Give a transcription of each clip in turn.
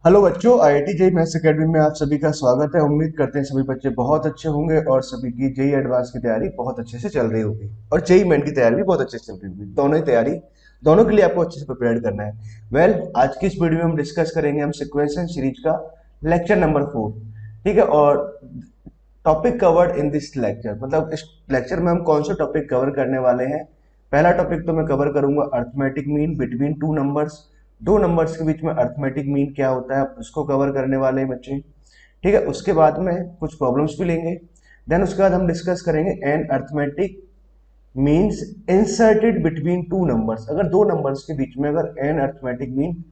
Hello बच्चों, IIT JEE maths academy में आप सभी का स्वागत है। उम्मीद करते हैं सभी बच्चे बहुत अच्छे होंगे और सभी की जेईई एडवांस की तैयारी बहुत अच्छे से चल रही होगी और जेईई मेन की तैयारी भी बहुत अच्छे से चल रही होगी। दोनों ही तैयारी, दोनों के लिए आपको अच्छे से प्रिपेयर करना है। आज की इस वीडियो में हम डिस्कस करेंगे हम सिक्वेंशन सीरीज का लेक्चर नंबर 4। ठीक है, और topic covered in this lecture, मतलब इस लेक्चर में हम कौन सा टॉपिक कवर करने वाले हैं। पहला टॉपिक तो मैं कवर करूंगा arithmetic mean between two numbers. दो नंबर्स के बीच में अर्थमेटिक मीन क्या होता है उसको कवर करने वाले हैं बच्चे। ठीक है, उसके बाद में कुछ प्रॉब्लम्स भी लेंगे। देन उसके बाद हम डिस्कस करेंगे n arithmetic means inserted between two numbers. अगर दो नंबर्स के बीच में अगर एन अर्थमेटिक मीन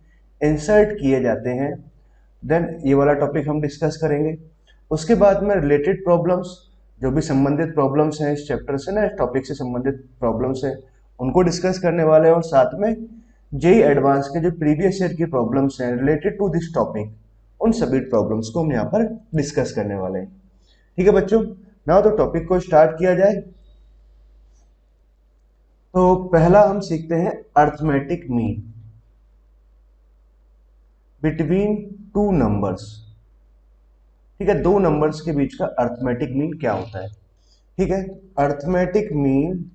इंसर्ट किए जाते हैं, देन ये वाला टॉपिक हम डिस्कस करेंगे। उसके बाद में रिलेटेड प्रॉब्लम्स, जो भी संबंधित प्रॉब्लम्स हैं इस चैप्टर से ना, इस टॉपिक से संबंधित प्रॉब्लम्स हैं उनको डिस्कस करने वाले हैं। और साथ में जेई एडवांस के जो प्रीवियस ईयर की प्रॉब्लम्स हैं रिलेटेड टू दिस टॉपिक, उन सभी प्रॉब्लम्स को हम यहाँ पर डिस्कस करने वाले हैं। ठीक है बच्चों, ना तो टॉपिक को स्टार्ट किया जाए। तो पहला हम सीखते हैं arithmetic mean between two numbers. ठीक है, दो नंबर्स के बीच का अर्थमेटिक मीन क्या होता है। ठीक है, अर्थमेटिक मीन,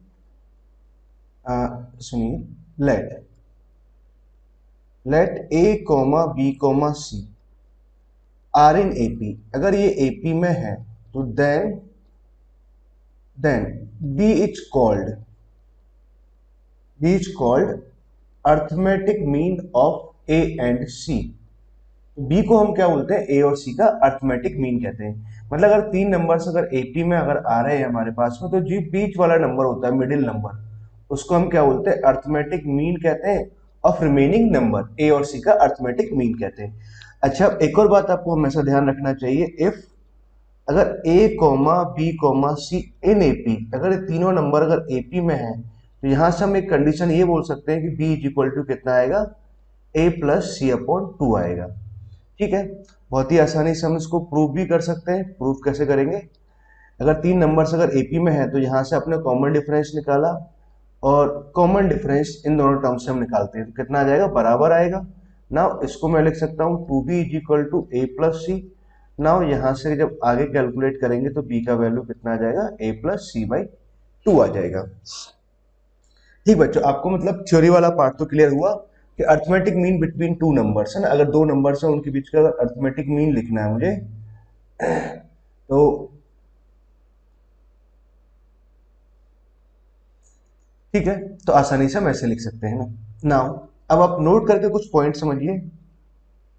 सुनिए, let let a comma B comma c are in AP. अगर ये एपी में है तो then b is called arithmetic mean of a and c. B को हम क्या बोलते हैं, ए और सी का अर्थमेटिक मीन कहते हैं। मतलब अगर तीन नंबर्स अगर एपी में अगर आ रहे हैं हमारे पास में, तो जो बीच वाला नंबर होता है मिडिल नंबर, उसको हम क्या बोलते हैं, अर्थमेटिक मीन कहते हैं। ऑफ रिमेनिंग नंबर ए और सी का अर्थमेटिक मीन कहते हैं। अच्छा, एक और बात आपको हमेशा ध्यान रखना चाहिए, इफ अगर a comma B comma c in AP, अगर ये तीनों नंबर अगर एपी में है, तो यहां से हम एक कंडीशन ये बोल सकते हैं कि बी इज इक्वल टू कितना आएगा, a plus C upon two आएगा। ठीक है, बहुत ही आसानी से हम इसको प्रूव भी कर सकते हैं। प्रूव कैसे करेंगे, अगर तीन नंबर्स अगर एपी में है तो यहाँ से अपने कॉमन डिफरेंस निकाला और कॉमन डिफरेंस इन दोनों टर्म्स से हम निकालते हैं तो कितना आ जाएगा, बराबर आएगा। नाउ इसको मैं लिख सकता हूँ two b is equal to a plus c. Now यहाँ से जब आगे कैलकुलेट करेंगे तो बी का वैल्यू कितना आ जाएगा, ए प्लस सी बाई टू आ जाएगा। ठीक बच्चों, आपको मतलब थ्योरी वाला पार्ट तो क्लियर हुआ कि arithmetic mean between two numbers है ना। अगर दो नंबर्स है उनके बीच का अगर अर्थमेटिक मीन लिखना है मुझे तो ठीक है, तो आसानी से हम ऐसे लिख सकते हैं ना। नाउ अब आप नोट करके कुछ पॉइंट समझिए।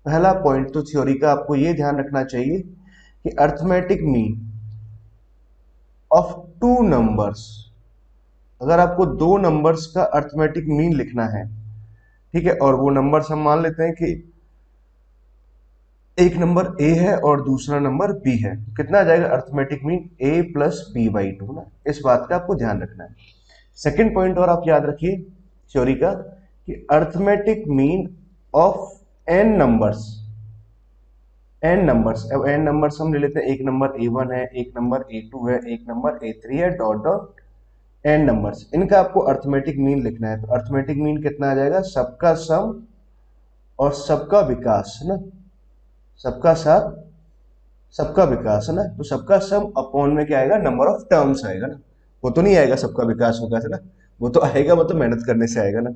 पहला पॉइंट तो थ्योरी का आपको ये ध्यान रखना चाहिए कि arithmetic mean of to numbers, अगर आपको दो नंबर्स का अर्थमेटिक मीन लिखना है, ठीक है, और वो नंबर्स हम मान लेते हैं कि एक नंबर ए है और दूसरा नंबर बी है, तो कितना आ जाएगा arithmetic mean, a plus b by two ना। इस बात का आपको ध्यान रखना है। सेकंड पॉइंट और आप याद रखिए थ्योरी का कि arithmetic mean of n numbers, अब एन नंबर्स हम ले लेते हैं, एक नंबर ए1 है, एक नंबर ए2 है, एक नंबर ए3 है, डॉट डॉट एन नंबर्स, इनका आपको अर्थमेटिक मीन लिखना है। तो अर्थमेटिक मीन कितना आ जाएगा, सबका सम और सबका विकास है ना, सबका साथ सबका विकास है ना। तो सबका सम अपॉन में क्या आएगा, नंबर ऑफ टर्म्स आएगा ना। वो तो नहीं आएगा सबका विकास होगा है ना, वो तो आएगा मतलब मेहनत करने से आएगा ना।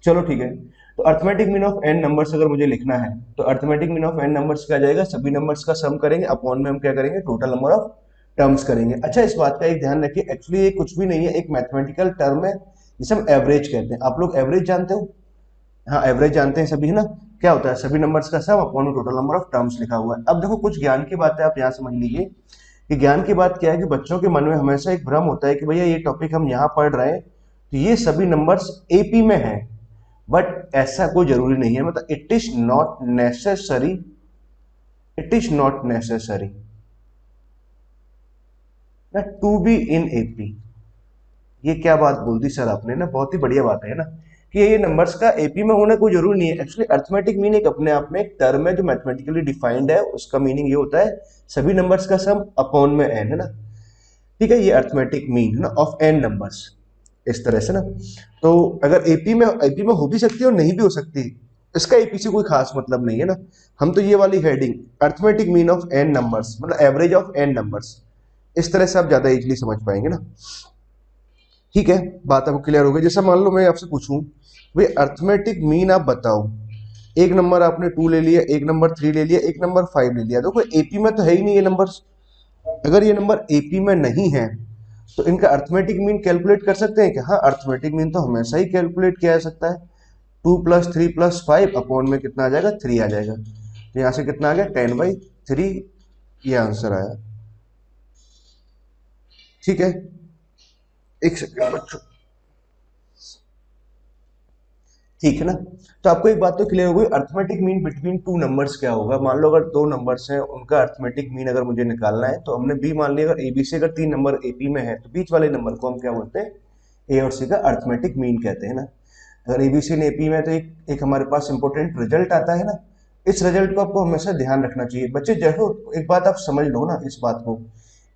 चलो ठीक है, तो arithmetic mean of n numbers अगर मुझे लिखना है तो arithmetic mean of n numbers क्या जाएगा, सभी नंबर्स का सम करेंगे, अपॉन में हम क्या करेंगे, टोटल नंबर ऑफ टर्म्स करेंगे। अच्छा, इस बात का एक ध्यान रखिए, एक्चुअली ये कुछ भी नहीं है, एक मैथमेटिकल टर्म है जिसे हम एवरेज कहते हैं। आप लोग एवरेज जानते हो, हाँ एवरेज जानते हैं सभी है ना। क्या होता है, सभी नंबर्स का सम upon total number of terms लिखा हुआ है। अब देखो कुछ ज्ञान की बात है, आप यहाँ समझ लीजिए कि ज्ञान की बात क्या है कि बच्चों के मन में हमेशा एक भ्रम होता है कि भैया ये टॉपिक हम यहाँ पढ़ रहे हैं तो ये सभी नंबर्स एपी में हैं, बट ऐसा कोई जरूरी नहीं है। मतलब इट इज नॉट नेसेसरी ना टू बी इन एपी। ये क्या बात बोल दी सर आपने ना, बहुत ही बढ़िया बात है ना, कि ये नंबर्स का एपी में होना कोई जरूरी नहीं है। एक्चुअली अर्थमेटिक मीन एक अपने आप में एक टर्म है जो मैथमेटिकली डिफाइंड है, उसका मीनिंग ये होता है सभी नंबर्स का सम अपॉन में एन है ना। ठीक है, ये अर्थमेटिक मीन है ना ऑफ एन नंबर्स, इस तरह से ना। तो अगर एपी में हो भी सकती है और नहीं भी हो सकती, इसका एपी से कोई खास मतलब नहीं है ना। हम तो ये वाली heading arithmetic mean of n numbers मतलब एवरेज ऑफ एन नंबर्स, इस तरह से आप ज्यादा इजीली समझ पाएंगे ना। ठीक है, बात आपको क्लियर हो गई। जैसे मान लो मैं आपसे पूछूं भाई अर्थमेटिक मीन आप बताओ, एक नंबर आपने 2 ले लिया, एक नंबर 3 ले लिया, एक नंबर 5 ले लिया, देखो एपी में तो है ही नहीं ये नंबर। अगर ये नंबर एपी में नहीं है तो इनका अर्थमेटिक मीन कैलकुलेट कर सकते हैं क्या? हाँ, अर्थमेटिक मीन तो हमेशा ही कैलकुलेट किया जा सकता है। 2 + 3 + 5 अपॉन में कितना आ जाएगा? 3 आ जाएगा। तो यहां से कितना आ गया? 10/3, ये आंसर आया। ठीक है, एक सेकेंड बच्चों। ठीक है ना। तो आपको एक बात तो क्लियर हो गई, arithmetic mean between two numbers क्या होगा। मान लो अगर दो नंबर्स हैं, उनका अर्थमेटिक मीन अगर मुझे निकालना है, तो हमने बी मान लिया, अगर एबी से अगर 3 नंबर एपी में है तो बीच वाले नंबर को हम क्या बोलते हैं? ए और सी का अर्थमेटिक मीन कहते हैं ना। अगर एबीसी ने एपी में, तो एक हमारे पास इंपॉर्टेंट रिजल्ट आता है ना। इस रिजल्ट को आपको हमेशा ध्यान रखना चाहिए बच्चे। जरूर एक बात आप समझ लो ना इस बात को,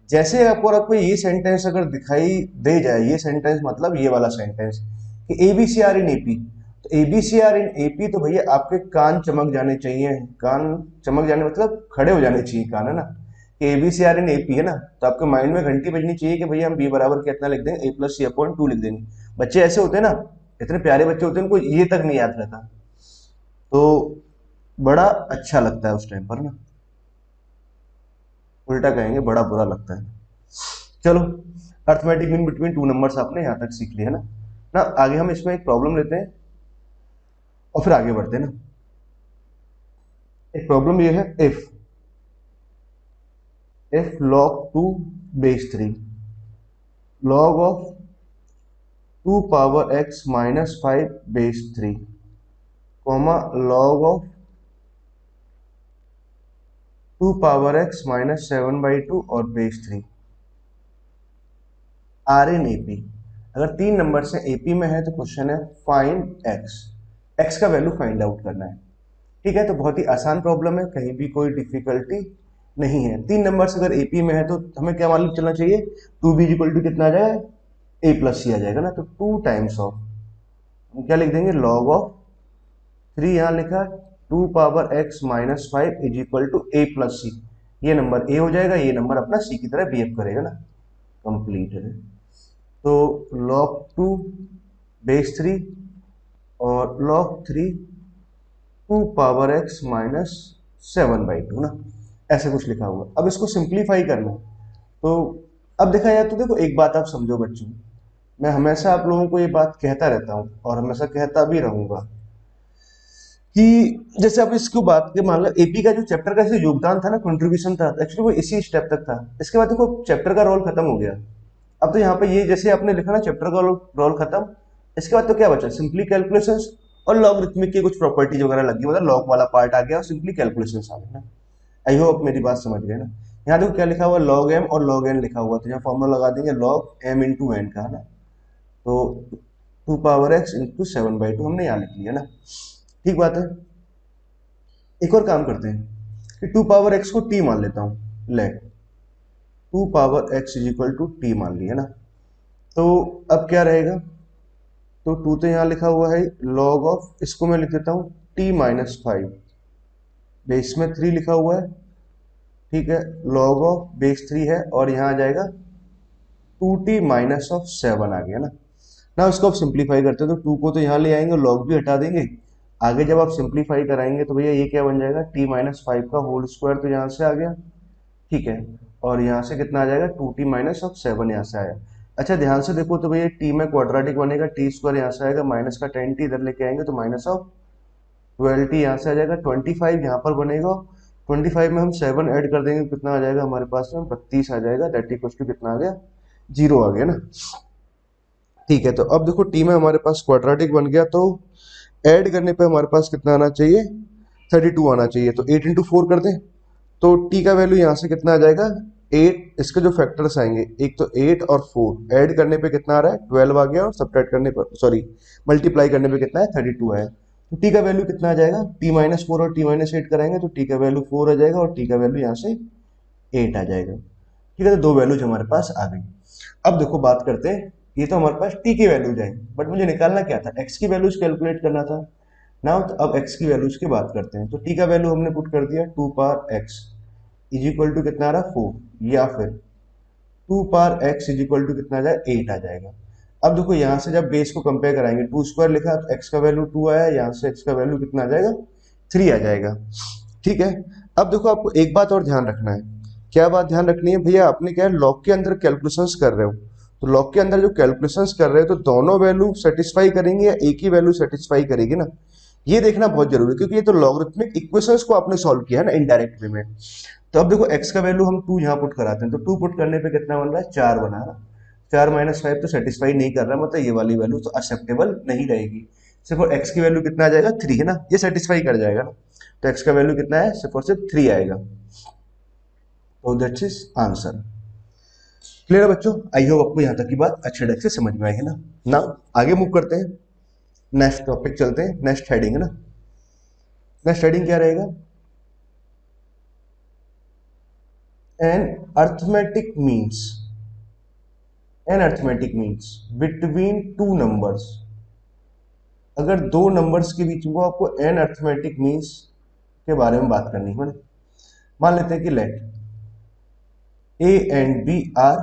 जैसे आपको ये सेंटेंस अगर दिखाई दे जाए, ये सेंटेंस मतलब ये वाला सेंटेंस कि एबीसी आर इन एपी, तो एबीसी आर इन एपी, तो भैया आपके कान चमक जाने चाहिए। कान चमक जाने मतलब खड़े हो जाने चाहिए कान, है ना। कि एबीसी आर इन एपी है ना, तो आपके माइंड में घंटी बजनी चाहिए कि भैया हम बी बराबर कितना लिख देंगे? A + C/2 लिख देंगे। बच्चे ऐसे होते हैं ना, इतने प्यारे बच्चे होते हैं, उनको ये तक नहीं याद रहता, तो बड़ा अच्छा लगता है उस टाइम पर ना, उल्टा कहेंगे बड़ा बुरा लगता है। चलो, arithmetic mean between two numbers आपने यहां तक सीख लिया ना। ना आगे हम इसमें एक प्रॉब्लम लेते हैं और फिर आगे बढ़ते हैं ना। एक प्रॉब्लम ये है, if log 2 base 3 log of 2 power x - 5 base 3 comma log of 2 power x - 7/2 और base 3 आर इन एपी। अगर 3 नंबर से एपी में है तो क्वेश्चन है फाइंड एक्स का वैल्यू फाइंड आउट करना है। ठीक है, तो बहुत ही आसान प्रॉब्लम है, कहीं भी कोई डिफिकल्टी नहीं है। 3 नंबर अगर एपी में है तो हमें क्या मालूम चलना चाहिए? 2b = कितना आ जाएगा? A + C आ जाएगा ना। तो 2 टाइम्स ऑफ, हम क्या लिख देंगे? लॉग ऑफ 3 यहाँ लिखा, 2 power x - 5 = A + C। ये नंबर ए हो जाएगा, ये नंबर अपना सी की तरह बिहेव करेगा ना। कंप्लीट है। तो log 2 base 3 और log 3 2 power x - 7/2 ना, ऐसे कुछ लिखा हुआ। अब इसको सिंप्लीफाई करना, तो अब देखा जाए तो देखो एक बात आप समझो बच्चों, मैं हमेशा आप लोगों को ये बात कहता रहता हूँ और हमेशा कहता भी रहूंगा कि जैसे आप इसको बात के मान लो एपी का जो चैप्टर का योगदान था ना, कंट्रीब्यूशन था, एक्चुअली वो इसी स्टेप तक था। इसके बाद देखो चैप्टर का रोल खत्म हो गया। अब तो यहाँ पे ये जैसे आपने लिखा ना चैप्टर का रोल खत्म, इसके बाद तो क्या बचा? सिंपली कैलकुलेशंस और लॉगरिथमिक की कुछ प्रॉपर्टीज वगैरह लगी, मतलब लॉग वाला पार्ट आ गया और सिंपली कैलकुलेशंस आ गए ना। आई होप मेरी बात समझ गए ना। यहाँ देखो क्या लिखा हुआ, लॉग एम और लॉग एन लिखा हुआ, तो यहाँ फॉर्मूला लगा देंगे लॉग एम इंटू एन का, है ना। तो 2 power x × 7/2 हमने यहाँ लिख लिया ना। ठीक बात है। एक और काम करते हैं कि 2 power x को t मान लेता हूँ। ले 2 power x = t मान लिया ना। तो अब क्या रहेगा? तो 2 तो यहाँ लिखा हुआ है, लॉग ऑफ, इसको मैं लिख देता हूँ t - 5, बेस में 3 लिखा हुआ है। ठीक है, लॉग ऑफ बेस 3 है और यहाँ आ जाएगा 2t - 7 आ गया ना। ना उसको आप सिंप्लीफाई करते हैं तो 2 को तो यहाँ ले आएंगे, लॉग भी हटा देंगे। आगे जब आप सिंप्लीफाई कराएंगे तो भैया ये क्या बन जाएगा? t - 5 का होल स्क्वायर, तो यहाँ से आ गया। ठीक है, और यहाँ से कितना आ जाएगा? 2t - 7 यहाँ से आया। अच्छा ध्यान से देखो तो भैया t में क्वाड्रेटिक बनेगा, t² यहाँ से आएगा, माइनस का 10t इधर लेके आएंगे तो -12t यहाँ से आ जाएगा, 25 यहाँ पर बनेगा। 25 में हम 7 ऐड कर देंगे, कितना आ जाएगा हमारे पास में? 32 आ जाएगा। दैट इक्वल्स टू कितना आ गया? 0 आ गया ना। ठीक है, तो अब देखो टी में हमारे पास क्वाड्रेटिक बन गया, तो ऐड करने पे हमारे पास कितना आना चाहिए? 32 आना चाहिए। तो 8 × 4 कर दें, तो टी का वैल्यू यहाँ से कितना आ जाएगा? 8। इसके जो फैक्टर्स आएंगे, एक तो 8 और 4, ऐड करने पे कितना आ रहा है? 12 आ गया, और सब्ट्रैक्ट करने पर, सॉरी मल्टीप्लाई करने पे कितना है? 32 आया। तो टी का वैल्यू कितना आ जाएगा? t - 4 और t - 8 कराएंगे तो टी का वैल्यू 4 आ जाएगा और टी का वैल्यू यहाँ से 8 आ जाएगा। ठीक है, तो दो वैल्यूज हमारे पास आ गई। अब देखो बात करते हैं, ये तो हमारे पास टी की वैल्यूज आई, बट मुझे निकालना क्या था? एक्स की वैल्यूज कैलकुलेट करना था। ना तो अब x की वैल्यूज की बात करते हैं। तो t का वैल्यू हमने पुट कर दिया 2 power x is equal to कितना आ रहा 4, या फिर 2 power x is equal to कितना आ जाएगा 8 आ जाएगा। अब देखो यहाँ से जब बेस को कंपेयर कराएंगे 2 स्क्वायर लिखा तो x का वैल्यू 2 आया, यहाँ से x का वैल्यू कितना आ जाएगा 3 आ जाएगा। ठीक है, अब देखो आपको एक बात और ध्यान रखना है। क्या बात ध्यान रखनी है भैया, आपने क्या है लॉग के अंदर कैलकुलेशंस कर रहे हो, तो लॉग के अंदर जो कैलकुलेशंस कर रहे हो तो दोनों वैल्यू सेटिस्फाई करेंगे या एक ही वैल्यू सेटिस्फाई करेगी ना, ये देखना बहुत जरूरी है, क्योंकि ये तो लॉगरिथमिक इक्वेशंस को आपने सॉल्व किया है ना इनडायरेक्ट वे में। तो अब देखो x का वैल्यू हम 2 यहाँ पुट कराते हैं, तो 2 पुट करने पे कितना बन रहा है 4 बना रहा। 4 माइनस 5 तो सेटिस्फाई नहीं कर रहा, मतलब ये वाली वैल्यू तो एक्सेप्टेबल नहीं रहेगी। सिर्फ और x की वैल्यू कितना आ जाएगा 3 है ना, ये सेटिस्फाई कर जाएगा ना। तो x का वैल्यू कितना है, सिर्फ और सिर्फ 3 आएगा। तो दैट्स इज आंसर। क्लियर है बच्चों, आई होप आपको यहाँ तक की बात अच्छे ढंग से समझ में आई है ना। ना आगे मूव करते हैं, नेक्स्ट टॉपिक चलते हैं, नेक्स्ट हेडिंग है ना। नेक्स्ट हेडिंग क्या रहेगा, n arithmetic means, n arithmetic means between two numbers. अगर दो नंबर्स के बीच में आपको एन अर्थमेटिक मीन्स के बारे में बात करनी है। मान लेते हैं कि let a and b are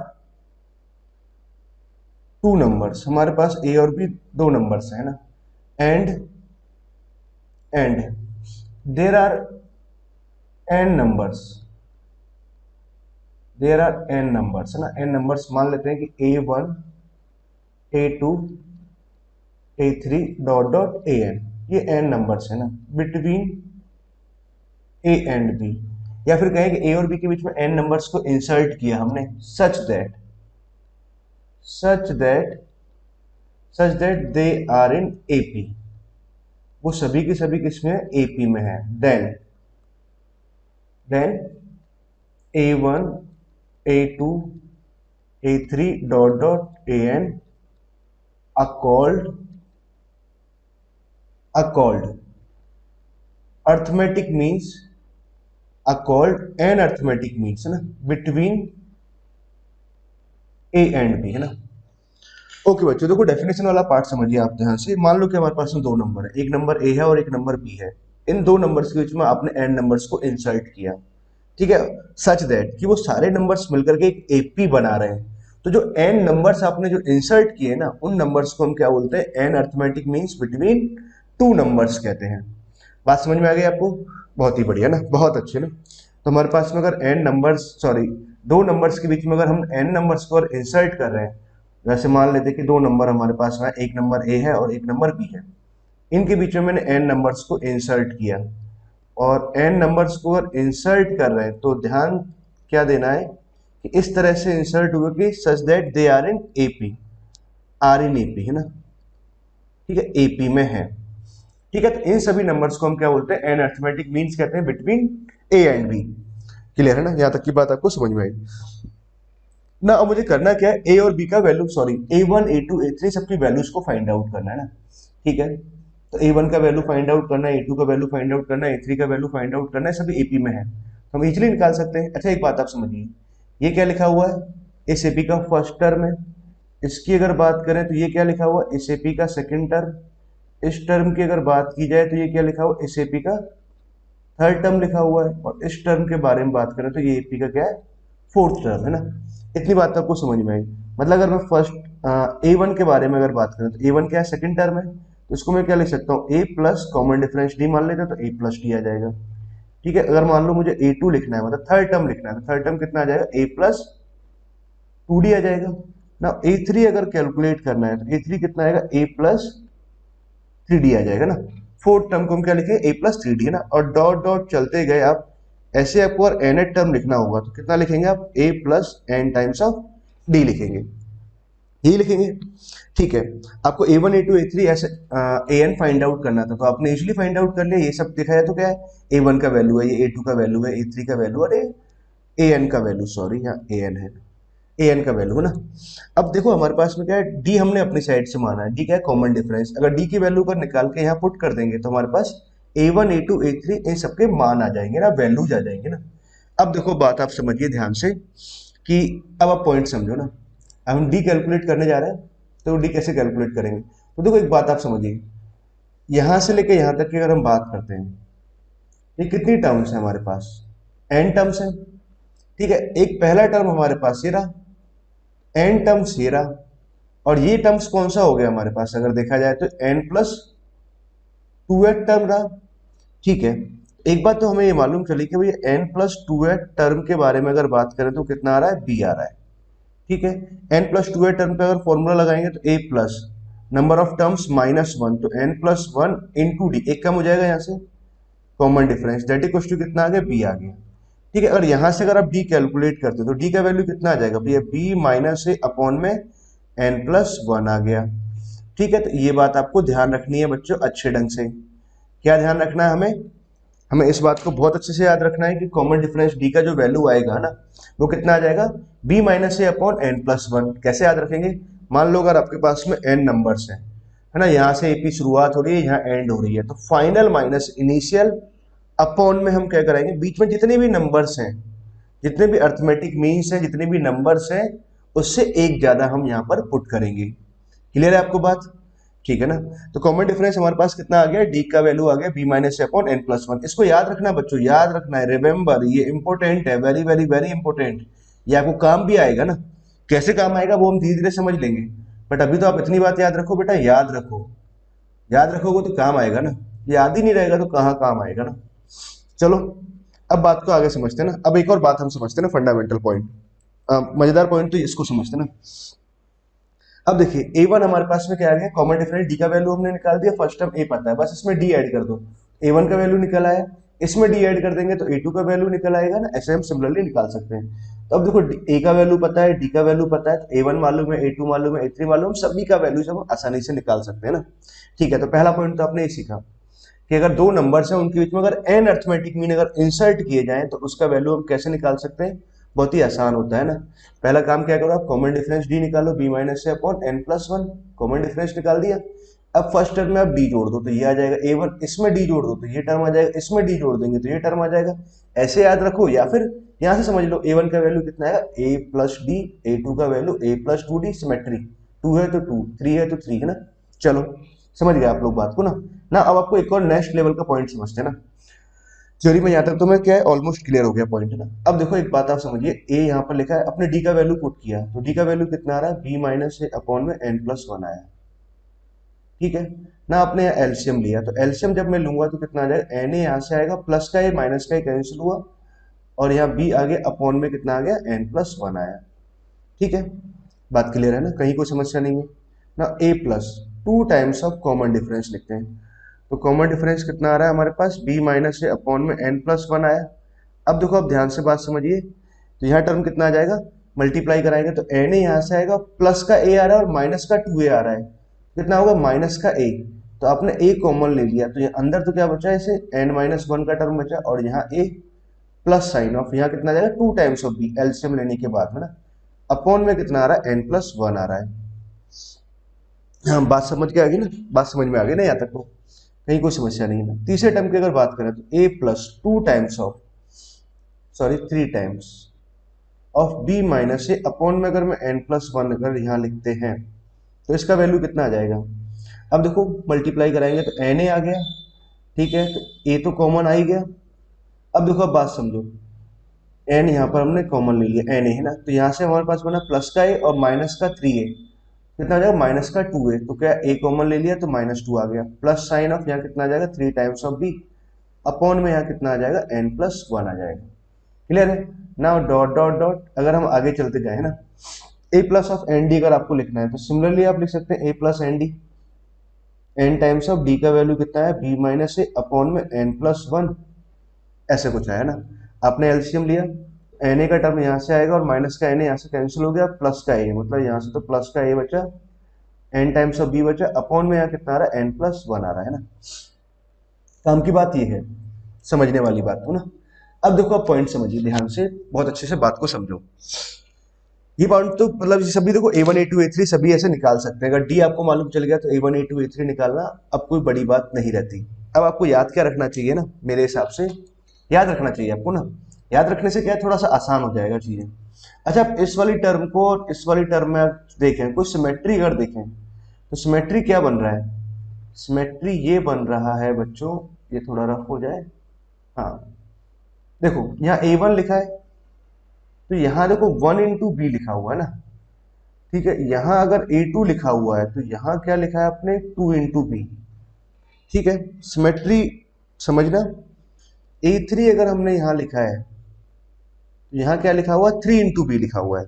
two numbers, हमारे पास ए और बी दो नंबर्स है ना, and there are n numbers, there are n numbers है ना, एन नंबर्स मान लेते हैं कि A1 A2 A3 dot dot AN, ये एन नंबर्स है ना बिटवीन ए एंड बी। या फिर कहें कि ए और बी के बीच में एन नंबर्स को इंसर्ट किया हमने such that they are in AP, वो सभी के सभी किसमें एपी में है। Then A1 A2 A3 dot dot AN called arithmetic means an arithmetic means है ना बिटवीन ए एंड बी है ना। ओके बच्चों, देखो डेफिनेशन वाला पार्ट समझिए आप ध्यान से। मान लो कि हमारे पास में दो नंबर है, एक नंबर ए है और एक नंबर बी है। इन दो नंबर्स के बीच में आपने एन नंबर्स को इंसर्ट किया, ठीक है, सच दैट कि वो सारे नंबर्स मिलकर के एक एपी बना रहे हैं। तो जो एन नंबर्स आपने जो इंसर्ट किए ना, उन नंबर्स को हम क्या बोलते हैं, n arithmetic means between two numbers कहते हैं। बात समझ में आ गई आपको, बहुत ही बढ़िया ना, बहुत अच्छे ना। तो हमारे पास में अगर एन नंबर्स, सॉरी दो नंबर्स के बीच में अगर हम एन नंबर्स को इंसर्ट कर रहे हैं, वैसे मान लेते हैं कि दो नंबर हमारे पास में, एक नंबर ए है और एक नंबर बी है, इनके बीच में मैंने एन नंबर्स को इंसर्ट किया और एन नंबर्स को अगर इंसर्ट कर रहे हैं तो ध्यान क्या देना है कि इस तरह से इंसर्ट हुए कि such that they are in AP, are in AP है ना, ठीक है, एपी में है। ठीक है, तो इन सभी नंबर्स को हम क्या बोलते हैं, एन अर्थमेटिक मीन्स कहते हैं between a and b. Clear है ना, यहां तक की बात आपको समझ में आई ना। अब मुझे करना क्या है, ए और बी का value, sorry A1 A2 A3 सबकी वैल्यूज को फाइंड आउट करना है ना। ठीक है, तो A1 का वैल्यू फाइंड आउट करना है, A2 का वैल्यू फाइंड आउट करना है, A3 का वैल्यू फाइंड आउट करना है, सभी एपी में है, तो हम इजीली निकाल सकते हैं। अच्छा एक बात आप समझिए, ये क्या लिखा हुआ है, इस एपी का फर्स्ट टर्म है। इसकी अगर बात करें तो ये क्या लिखा हुआ है, इस एपी का सेकेंड टर्म। इस टर्म की अगर बात की जाए तो ये क्या लिखा हुआ है, इस एपी का थर्ड टर्म लिखा हुआ है। और इस टर्म के बारे में बात करें तो ये एपी का क्या है, फोर्थ टर्म है ना। इतनी बात तो आपको समझ में आई। मतलब अगर मैं फर्स्ट A1 के बारे में अगर बात करें तो A1 क्या है, सेकंड टर्म है, तो इसको मैं क्या लिख सकता हूँ, A plus common difference D मान लेते हैं तो A प्लस डी आ जाएगा। ठीक है, अगर मान लो मुझे A2 लिखना है, मतलब थर्ड टर्म लिखना है, तो थर्ड टर्म कितना आ जाएगा, A प्लस 2D आ जाएगा ना। A3 अगर कैलकुलेट करना है तो A3 कितना आएगा, A प्लस 3D आ जाएगा ना। फोर्थ टर्म को हम क्या लिखेंगे, A प्लस 3D है ना। और डॉट डॉट चलते गए आप, ऐसे आपको और nth टर्म लिखना होगा तो कितना लिखेंगे आप, A plus n times of D लिखेंगे, यही लिखेंगे। ठीक है, आपको A1 A2 A3 ऐसे AN फाइंड आउट करना था, तो आपने इजीली फाइंड आउट कर लिया। ये सब दिखाया तो क्या है, A1 का वैल्यू है, ये A2 का वैल्यू है, A3 का वैल्यू और AN का वैल्यू, सॉरी यहाँ AN है, AN का वैल्यू है ना। अब देखो हमारे पास में क्या है, D हमने अपनी साइड से माना है, D क्या है, कॉमन डिफरेंस। अगर D की वैल्यू को निकाल के यहाँ पुट कर देंगे तो हमारे पास A1 A2 A3 इन सबके मान आ जाएंगे ना, वैल्यूज आ जाएंगे ना। अब देखो बात आप समझिए ध्यान से कि अब आप पॉइंट समझो ना। अब हम डी कैलकुलेट करने जा रहे हैं, तो डी कैसे कैलकुलेट करेंगे, तो देखो एक बात आप समझिए, यहां से लेके यहां तक की अगर हम बात करते हैं, ये कितनी टर्म्स है हमारे पास, एन टर्म्स है। ठीक है, एक पहला टर्म हमारे पास ये रहा, एन टर्म्स ये रहा, और ये टर्म्स कौन सा हो गया हमारे पास अगर देखा जाए तो n plus two eight term रहा। ठीक है, एक बात तो हमें ये मालूम चली कि भाई n plus two eight term के बारे में अगर बात करें तो कितना आ रहा है, बी आ रहा है। ठीक है, n plus two eight term पे अगर फॉर्मूला लगाएंगे तो a plus number of terms minus one, तो n plus one into d, एक कम हो जाएगा यहाँ से, common difference that equals to कितना आ गया, बी आ गया। ठीक है, अगर यहां से अगर आप डी कैलकुलेट करते हो तो डी का वैल्यू कितना आ जाएगा भैया, बी माइनस ए अपॉन में एन प्लस वन आ गया। ठीक है, तो ये बात आपको ध्यान रखनी है बच्चों अच्छे ढंग से। क्या ध्यान रखना है हमें, हमें इस बात को बहुत अच्छे से याद रखना है कि कॉमन डिफरेंस डी का जो वैल्यू आएगा ना, वो कितना आ जाएगा, B minus a upon n plus one. कैसे याद रखेंगे, मान लो अगर आपके पास में एन नंबर्स है ना, यहाँ से एपी शुरुआत हो रही है, यहाँ एंड हो रही है, तो फाइनल माइनस इनिशियल अपॉन में हम क्या कराएंगे, बीच में जितने भी नंबर्स हैं, जितने भी अर्थमेटिक मीन्स हैं, जितने भी नंबर्स हैं, उससे एक ज्यादा हम यहाँ पर पुट करेंगे। क्लियर है आपको बात, ठीक है ना। तो कॉमन डिफरेंस हमारे पास कितना आ गया, डी का वैल्यू आ गया b minus upon n plus one. इसको याद रखना बच्चों, याद रखना है, रिमेंबर, ये इंपॉर्टेंट है, वेरी वेरी वेरी इंपॉर्टेंट। ये आपको काम भी आएगा ना, कैसे काम आएगा वो हम धीरे धीरे समझ लेंगे, बट अभी तो आप इतनी बात याद रखो बेटा, याद रखो, याद रखोगे तो काम आएगा ना, याद ही नहीं रहेगा तो कहाँ काम आएगा ना। चलो अब बात को आगे समझते हैं ना। अब एक और बात हम समझते हैं ना, फंडामेंटल पॉइंट, मजेदार पॉइंट, तो इसको समझते हैं ना। अब देखिए ए वन हमारे पास में क्या आ गया, कॉमन डिफरेंस डी का वैल्यू हमने निकाल दिया, फर्स्ट टर्म ए पता है, बस इसमें डी ऐड कर दो, ए वन का वैल्यू निकल आया, इसमें डी ऐड कर देंगे तो ए टू का वैल्यू निकल आएगा ना, ऐसे हम सिमिलरली निकाल सकते हैं। तो अब देखो ए का वैल्यू पता है, डी का वैल्यू पता है, तो ए वन मालूम है, ए टू मालूम है, ए थ्री मालूम, सभी का वैल्यू हम आसानी से निकाल सकते हैं ना। ठीक है, तो पहला पॉइंट तो आपने ये सीखा कि अगर दो नंबर्स हैं उनके बीच में अगर एन अर्थमेटिक मीन अगर इंसर्ट किए जाएं तो उसका वैल्यू हम कैसे निकाल सकते हैं, बहुत ही आसान होता है ना। पहला काम क्या करो, आप कॉमन डिफरेंस डी निकालो, बी माइनस से upon n plus one, common difference निकाल दिया। अब फर्स्ट टर्म में आप डी जोड़ दो तो ये आ जाएगा ए वन, इसमें डी जोड़ दो तो ये टर्म आ जाएगा, इसमें डी जोड़ देंगे तो ये टर्म आ जाएगा। ऐसे याद रखो, या फिर यहां से समझ लो, ए वन का वैल्यू कितना आएगा, a plus d, a two का value a plus two d, symmetry, two है तो टू, थ्री है तो थ्री, है ना। चलो समझ गए आप लोग बात को ना। ना अब आपको एक और नेक्स्ट लेवल का पॉइंट समझते हैं ना, थ्योरी में यहाँ तक तो मैं क्या है ऑलमोस्ट क्लियर हो गया पॉइंट, है ना। अब देखो एक बात आप समझिए, ए यहाँ पर लिखा है, अपने डी का वैल्यू पुट किया, तो डी का वैल्यू कितना आ रहा है, बी माइनस ए अपॉन में एन प्लस वन आया। ठीक है ना, आपने एलसीएम लिया, तो एलसीएम जब मैं लूंगा तो कितना आ जाएगा, एन ए यहाँ से आएगा, प्लस का ए माइनस का ए कैंसिल हुआ, और यहाँ बी आगे अपॉन में कितना आ गया, एन प्लस वन आया। ठीक है, बात क्लियर है ना, कहीं कोई समस्या नहीं है ना। A plus two times of common difference लिखते हैं, तो कॉमन डिफरेंस कितना आ रहा है हमारे पास, बी माइनस ए अपॉन में एन प्लस वन आया। अब देखो, अब ध्यान से बात समझिए, तो यहाँ टर्म कितना आ जाएगा, मल्टीप्लाई कराएंगे तो एन ए यहाँ से आएगा, प्लस का ए आ रहा है और माइनस का टू ए आ रहा है, कितना होगा, माइनस का ए। तो आपने ए कॉमन ले लिया, तो ये अंदर तो क्या बचा है, इसे एन माइनस वन का टर्म बचा, और यहाँ ए प्लस साइन ऑफ, यहाँ कितना आ जाएगा, two times of b, LCM लेने के बाद में ना, अपॉन में कितना आ रहा है, एन प्लस वन आ रहा है। हाँ, बात समझ के आ गई ना, बात समझ में आ गई ना, यहाँ तक तो कहीं कोई समस्या नहीं है ना। तीसरे टर्म की अगर बात करें तो a plus two times of, sorry three times of B minus a upon में अगर मैं एन प्लस वन अगर यहाँ लिखते हैं तो इसका वैल्यू कितना आ जाएगा। अब देखो मल्टीप्लाई कराएंगे तो एन ए आ गया, ठीक है, तो ए तो कॉमन आ ही गया। अब देखो, अब बात समझो, एन यहाँ पर हमने कॉमन ले लिया, एन ए है ना, तो यहाँ से हमारे पास बना प्लस का ए और माइनस का थ्री ए, कितना आ जाएगा, माइनस का टू ए, तो क्या ए कॉमन ले लिया तो माइनस टू आ गया, प्लस साइन ऑफ यहाँ कितना आ जाएगा, three times of b, upon में यहाँ कितना आ जाएगा, एन प्लस वन आ जाएगा। क्लियर है ना, डॉट डॉट डॉट, अगर हम आगे चलते जाए ना, a plus of N D अगर आपको लिखना है तो सिमिलरली आप लिख सकते हैं a plus n d, n times of d का वैल्यू कितना है, बी माइनस ए अपॉन में एन प्लस वन, ऐसे कुछ है ना। आपने एलसीएम लिया, एन ए का टर्म यहाँ से आएगा और माइनस का एन ए यहाँ से कैंसिल हो गया, प्लस का ए, मतलब यहाँ से तो प्लस का ए बचा, एन टाइम्स ऑफ बी बचा, अपॉन में यहाँ कितना आ रहा है, एन प्लस वन आ रहा है ना। काम की बात ये है, समझने वाली बात हो ना। अब देखो, आप पॉइंट समझिए ध्यान से, बहुत अच्छे से बात को समझो। ये पॉइंट तो मतलब सभी देखो, a one a two a three सभी ऐसे निकाल सकते हैं, अगर डी आपको मालूम चल गया तो a one a two a three निकालना अब कोई बड़ी बात नहीं रहती। अब आपको याद क्या रखना चाहिए ना, मेरे हिसाब से याद रखना चाहिए आपको ना, याद रखने से क्या थोड़ा सा आसान हो जाएगा चीजें। अच्छा, आप इस वाली टर्म को और इस वाली टर्म में आप देखें, कोई सिमेट्री अगर देखें तो सिमेट्री क्या बन रहा है, सिमेट्री ये बन रहा है बच्चों, ये थोड़ा रफ हो जाए, हाँ देखो यहाँ A1 लिखा है, तो यहाँ देखो 1 इंटू बी लिखा हुआ है ना, ठीक है। यहाँ अगर A2 लिखा हुआ है तो यहाँ क्या लिखा है आपने 2 इंटू बी, ठीक है। सिमेट्री समझना, A3 अगर हमने यहाँ लिखा है तो यहाँ क्या लिखा हुआ है 3 इंटू बी लिखा हुआ है,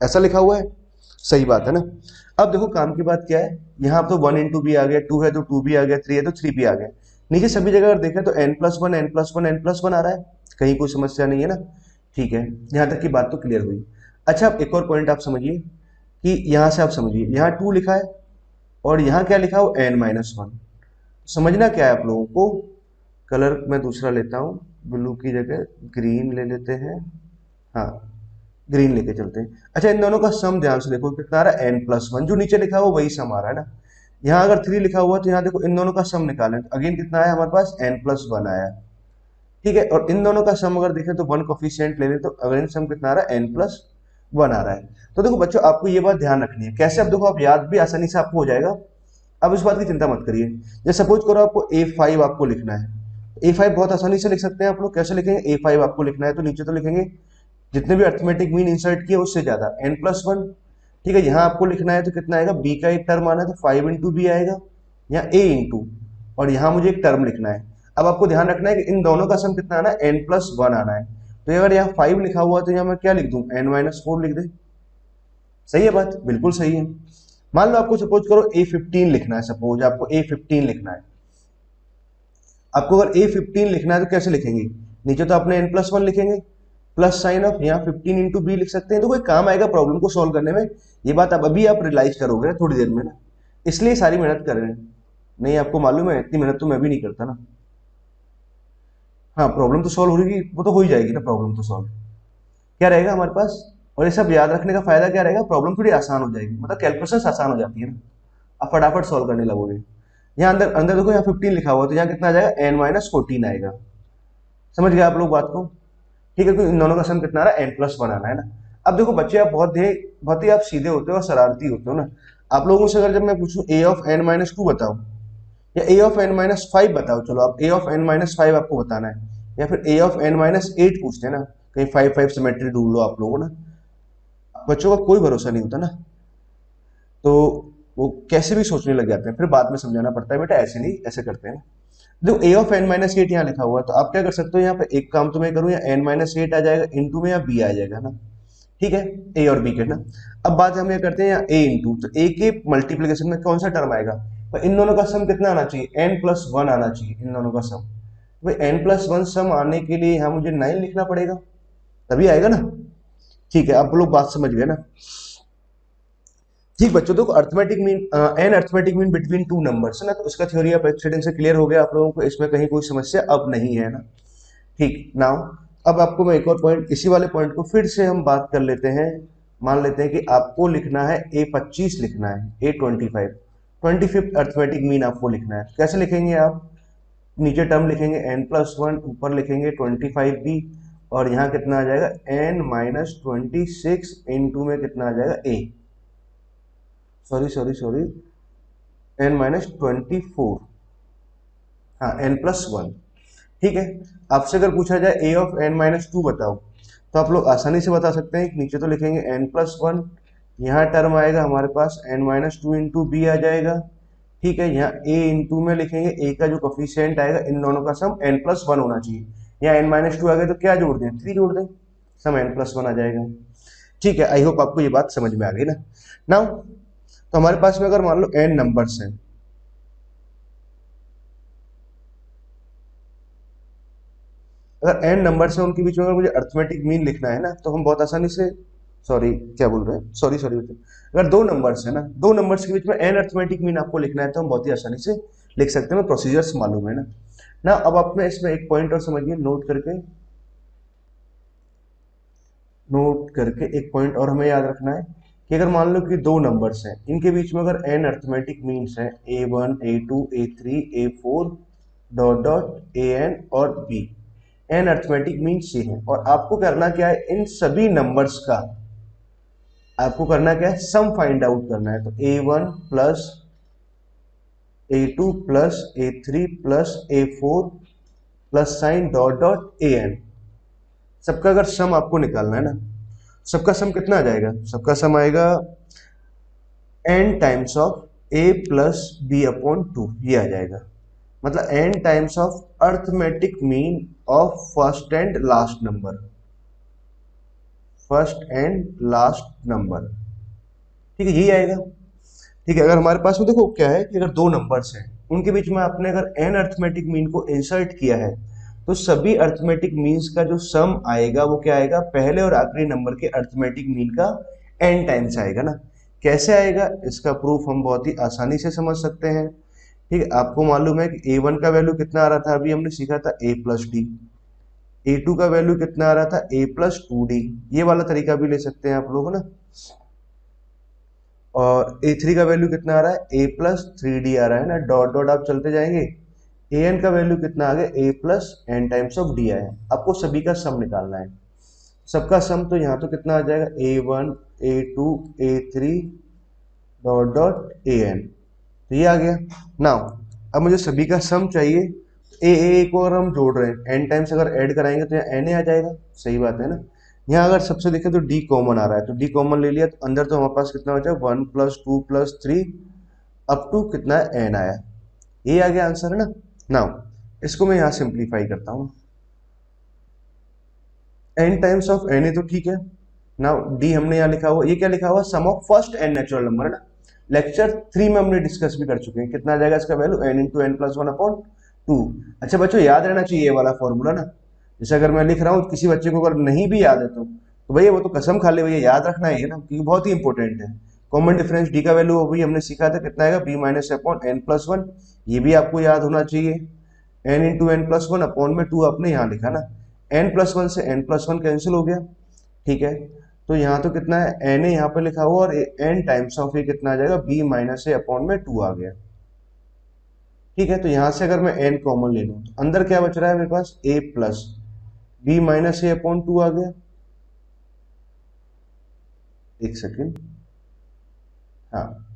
ऐसा लिखा हुआ है, सही बात है ना। अब देखो काम की बात क्या है, यहाँ तो 1 इंटू बी आ गया, 2 है तो 2 भी आ गया, 3 है तो 3 भी आ गया। नीचे सभी जगह अगर देखें तो n+1 n+1 n+1 आ रहा है, कहीं कोई समस्या नहीं है ना, ठीक है। यहाँ तक की बात तो क्लियर हुई। अच्छा अब एक और पॉइंट आप समझिए कि यहाँ से आप समझिए, यहाँ 2 लिखा है और यहाँ क्या लिखा हो n-1। समझना क्या है आप लोगों को, कलर मैं दूसरा लेता हूँ, ब्लू की जगह ग्रीन ले लेते हैं, हाँ ग्रीन लेके चलते हैं। अच्छा इन दोनों का सम ध्यान से देखो कितना आ रहा है n+1, जो नीचे लिखा हुआ वही सम आ रहा है ना। यहाँ अगर 3 लिखा हुआ तो यहाँ देखो इन दोनों का सम निकालें तो अगेन कितना आया हमारे पास n+1 आया, ठीक है। और इन दोनों का सम अगर देखें तो 1 कोफिशिएंट ले लें तो अगेन सम कितना आ रहा है n+1 आ रहा है। तो देखो बच्चों आपको ये बात ध्यान रखनी है, कैसे अब देखो आप याद भी आसानी से आपको हो जाएगा, अब इस बात की चिंता मत करिए। जैसे सपोज करो आपको A5 आपको लिखना है, A5 बहुत आसानी से लिख सकते हैं आप लोग, कैसे लिखेंगे, A5 आपको लिखना है तो नीचे तो लिखेंगे जितने भी अर्थमेटिक मीन इंसर्ट किए उससे ज्यादा n+1, ठीक है। यहाँ आपको लिखना है तो कितना आएगा, b का एक टर्म आना है तो 5 इंटू बी आएगा, यहाँ a इंटू, और यहाँ मुझे एक टर्म लिखना है। अब आपको ध्यान रखना है कि इन दोनों का सम कितना आना है, n+1 आना है। तो अगर यहाँ 5 लिखा हुआ तो यहाँ मैं क्या लिख दूं, n-4 लिख दे, सही है बात, बिल्कुल सही है। मान लो आपको सपोज करो A15 लिखना है, सपोज आपको A15 लिखना है, आपको अगर A15 लिखना है तो कैसे लिखेंगे, नीचे तो आपने n+1 लिखेंगे प्लस साइन ऑफ, यहाँ 15 इंटू बी लिख सकते हैं, तो कोई काम आएगा प्रॉब्लम को सॉल्व करने में। ये बात अब अभी आप रियलाइज करोगे ना थोड़ी देर में ना, इसलिए सारी मेहनत कर रहे हैं, नहीं आपको मालूम है इतनी मेहनत तो मैं भी नहीं करता ना। हाँ प्रॉब्लम तो सॉल्व होगी, वो तो हो ही जाएगी ना प्रॉब्लम तो सॉल्व, क्या रहेगा हमारे पास। और ये सब याद रखने का फायदा क्या रहेगा, प्रॉब्लम थोड़ी आसान हो जाएगी, मतलब कैलकुलेशन आसान हो जाती है ना, आप फटाफट सॉल्व करने लगोगे। यहाँ अंदर अंदर देखो यहाँ 15 लिखा हुआ तो यहाँ कितना आ जाएगा, n-14 आएगा, समझ गए आप लोग बात को, ठीक है। तो इन दोनों का सम कितना आ रहा है, n+1 आना है ना। अब देखो बच्चे आप बहुत ही आप सीधे होते हो और शरारती होते हो ना, आप लोगों से अगर जब मैं पूछूं a ऑफ n-2 बताओ या a ऑफ n-5 बताओ, चलो आप a ऑफ n-5 आपको बताना है, या फिर a ऑफ n-8 पूछते हैं ना, कहीं 5 सिमेट्री ढूंढ लो आप लोगों ना, बच्चों का कोई भरोसा नहीं होता ना, तो वो कैसे भी सोचने लग जाते हैं, फिर बाद में समझाना पड़ता है बेटा ऐसे नहीं ऐसे करते हैं। देखो a ऑफ n-8 यहाँ लिखा हुआ है तो आप क्या कर सकते हो, यहाँ पे एक काम तो मैं करूँ, या n-8 आ जाएगा इंटू में, या b आ जाएगा ना, ठीक है, a और b के ना। अब बात हम ये करते हैं यहाँ a इंटू, तो a के मल्टीप्लीकेशन में कौन सा टर्म आएगा, तो इन दोनों का सम कितना आना चाहिए, n+1 आना चाहिए इन दोनों का सम। भाई n+1 सम आने के लिए यहाँ मुझे 9 लिखना पड़ेगा, तभी आएगा ना, ठीक है। आप लोग बात समझ गए ना, ठीक बच्चों। देखो arithmetic mean n arithmetic mean between two numbers है ना, तो इसका थ्योरी ऑफ एक्सीडेंट से क्लियर हो गया आप लोगों को, इसमें कहीं कोई समस्या अब नहीं है ना, ठीक। नाउ अब आपको मैं एक और पॉइंट, इसी वाले पॉइंट को फिर से हम बात कर लेते हैं। मान लेते हैं कि आपको लिखना है A25 लिखना है, A25 25th अर्थमेटिक मीन आपको लिखना है, कैसे लिखेंगे आप, नीचे टर्म लिखेंगे n+1, ऊपर लिखेंगे 25b, और यहाँ कितना आ जाएगा n-26 इंटू में कितना आ जाएगा a, सॉरी n-24, हाँ n+1, ठीक है। आपसे अगर पूछा जाए a ऑफ n-2 बताओ, तो आप लोग आसानी से बता सकते हैं, नीचे तो लिखेंगे n+1, यहाँ टर्म आएगा हमारे पास n-2 इंटू बी आ जाएगा, ठीक है। यहाँ a इंटू में लिखेंगे, a का जो कोफिशिएंट आएगा इन दोनों का सम n+1 होना चाहिए, यहाँ n-2 आ गए तो क्या जोड़ दें, 3 जोड़ दें, सम n+1 आ जाएगा, ठीक है। आई होप आपको ये बात समझ में आ गई ना। नाउ तो हमारे पास में अगर मान लो n नंबर्स हैं, अगर n नंबर्स हैं उनके बीच में अगर मुझे अर्थमेटिक मीन लिखना है ना, तो हम बहुत आसानी से, सॉरी क्या बोल रहे हैं, सॉरी अगर दो नंबर्स है ना, दो नंबर्स के बीच में n अर्थमेटिक मीन आपको लिखना है तो हम बहुत ही आसानी से लिख सकते हैं, प्रोसीजर्स मालूम है ना। अब आपने इसमें एक पॉइंट और समझिए, नोट करके एक पॉइंट और हमें याद रखना है कि अगर मान लो कि दो नंबर्स हैं, इनके बीच में अगर n अर्थमेटिक मीन्स है a1 a2 a3 a4 dot dot an और b, n अर्थमेटिक मीन्स ये है, और आपको करना क्या है, इन सभी नंबर्स का आपको करना क्या है, सम फाइंड आउट करना है। तो a1 plus A2 plus A3 plus A4 plus sign dot dot AN। सबका अगर सम आपको निकालना है ना, सबका सम कितना आ जाएगा? सबका सम आएगा n times of a plus b upon 2, ये आ जाएगा। मतलब n times of arithmetic mean of first and last number, first and last number, ठीक है, यही आएगा। ठीक है, अगर हमारे पास में देखो क्या है कि अगर दो नंबर्स हैं, उनके बीच में आपने अगर n अर्थमेटिक मीन को इंसर्ट किया है, तो सभी अर्थमेटिक मीन्स का जो सम आएगा वो क्या आएगा? पहले और आखिरी नंबर के अर्थमेटिक मीन का n टाइम्स आएगा ना। कैसे आएगा? इसका प्रूफ हम बहुत ही आसानी से समझ सकते हैं। ठीक है, आपको मालूम है कि a1 का वैल्यू कितना आ रहा था? अभी हमने सीखा था a प्लस डी। a2 का वैल्यू कितना आ रहा था? a plus 2d। ये वाला तरीका भी ले सकते हैं आप लोग ना। और a3 का वैल्यू कितना आ रहा है? a प्लस 3d आ रहा है ना। डॉट डॉट आप चलते जाएंगे। an का वैल्यू कितना आ गया? a plus n times of d आया। आपको सभी का सम निकालना है। सबका सम तो यहाँ तो कितना आ जाएगा? a1 a2 a3 dot dot an। तो ये आ गया। नाउ अब मुझे सभी का सम चाहिए। ए को अगर हम जोड़ रहे हैं n टाइम्स, अगर ऐड कराएंगे तो यहाँ na आ जाएगा। सही बात है ना। यहाँ अगर सबसे देखें तो d कॉमन आ रहा है, तो d कॉमन ले लिया तो अंदर तो हमारे पास कितना बचा? 1 प्लस 2 प्लस 3 अप टू कितना है? n आया। ये आ गया आंसर है ना। नाउ इसको मैं यहाँ सिंप्लीफाई करता हूँ। n टाइम्स ऑफ na तो ठीक है। नाउ d हमने यहाँ लिखा हुआ, ये क्या लिखा हुआ? Sum of first n natural number है ना। लेक्चर 3 में हमने डिस्कस भी कर चुके हैं। कितना आ जाएगा इसका वैल्यू? n into n plus one upon 2। अच्छा बच्चों, याद रहना चाहिए ये वाला फॉर्मूला ना। जैसे अगर मैं लिख रहा हूँ, किसी बच्चे को अगर नहीं भी याद है तो भैया वो तो कसम खा ले, भैया याद रखना है ना, क्योंकि बहुत ही इंपॉर्टेंट है। कॉमन डिफरेंस डी का वैल्यू अभी हमने सीखा था, कितना आएगा? B minus upon n plus one. ये भी आपको याद होना चाहिए। N into n plus one upon में 2 आपने यहाँ लिखा ना। एन प्लस वन से एन प्लस वन कैंसिल हो गया। ठीक है, तो यहाँ तो कितना है? एन ए यहाँ पे लिखा हुआ और एन टाइम्स ऑफ ये कितना आ जाएगा? बी माइनस ए अपॉन में 2 आ गया। ठीक है, तो यहां से अगर मैं n कॉमन ले लूं तो अंदर क्या बच रहा है मेरे पास? a plus b minus a upon 2 आ गया। एक सेकेंड, हाँ।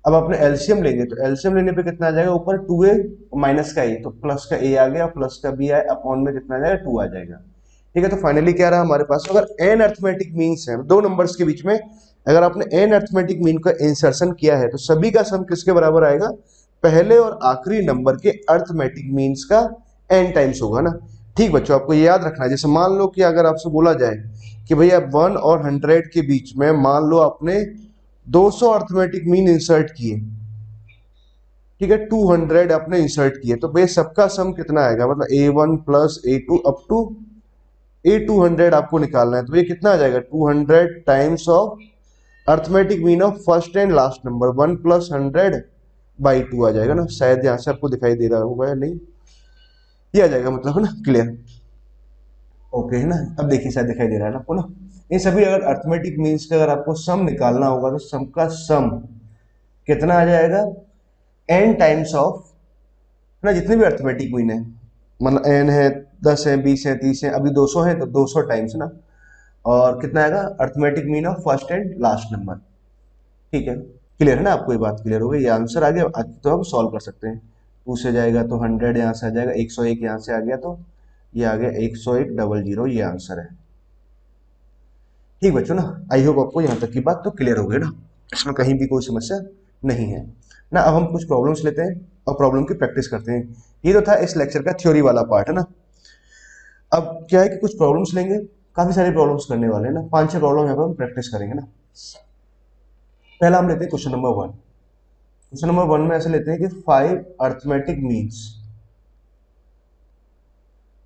अब अपने एलसीएम लेंगे तो एलसीएम लेने पे कितना आ जाएगा? ऊपर 2a माइनस का a, तो प्लस का a आ गया, प्लस का b आया, अपॉन में कितना आ जाएगा? 2 आ जाएगा। ठीक है, तो फाइनली क्या रहा हमारे पास? अगर n अर्थमेटिक मीन्स है दो नंबर्स के बीच में, अगर आपने n अर्थमेटिक मीन का इंसर्शन किया है तो सभी का सम किसके बराबर आएगा? पहले और आखिरी नंबर के अर्थमेटिक मीन्स का n टाइम्स होगा ना। ठीक बच्चों, आपको ये याद रखना है। जैसे मान लो कि अगर आपसे बोला जाए कि भैया 1 और 100 के बीच में मान लो आपने 200 अर्थमेटिक मीन इंसर्ट किए, ठीक है, 200 आपने इंसर्ट किए, तो भाई सबका सम कितना आएगा? मतलब a1 plus a2 up to a200 आपको निकालना है। तो ये कितना आ जाएगा? 200 times of arithmetic mean of first and last number 1 plus 100 by 2 आ जाएगा ना। शायद यहाँ से आपको दिखाई दे रहा होगा या नहीं, ये आ जाएगा, मतलब है ना, क्लियर? ओके है ना। अब देखिए शायद दिखाई दे रहा है ना आपको ना। ये सभी अगर अर्थमेटिक मीन्स का अगर आपको सम निकालना होगा तो सम का सम कितना आ जाएगा? n टाइम्स ऑफ ना, जितने भी अर्थमेटिक मीन है, मतलब n है, 10 है, 20 है, 30 है, अभी 200 है तो 200 टाइम्स ना। और कितना आएगा? Arithmetic mean of first and last number. ठीक है, क्लियर है ना? आपको ये बात क्लियर हो गई? ये आंसर आ गया, तो हम सॉल्व कर सकते हैं। 2 से जाएगा तो 100 यहाँ से आ जाएगा, 101 यहाँ से आ गया तो ये आ गया 101,000, ये आंसर है। ठीक बच्चों ना, आई होप आपको यहाँ तक की बात तो क्लियर हो गई ना, इसमें कहीं भी कोई समस्या नहीं है ना। अब हम कुछ प्रॉब्लम्स लेते हैं और प्रॉब्लम की प्रैक्टिस करते हैं। ये तो था इस लेक्चर का थ्योरी वाला पार्ट है ना। अब क्या है कि कुछ प्रॉब्लम्स लेंगे, काफी सारी प्रॉब्लम्स करने वाले हैं ना, 5-6 प्रॉब्लम यहाँ पर हम प्रैक्टिस करेंगे ना। पहला हम लेते हैं क्वेश्चन नंबर 1। क्वेश्चन नंबर 1 में ऐसे लेते हैं कि 5 arithmetic means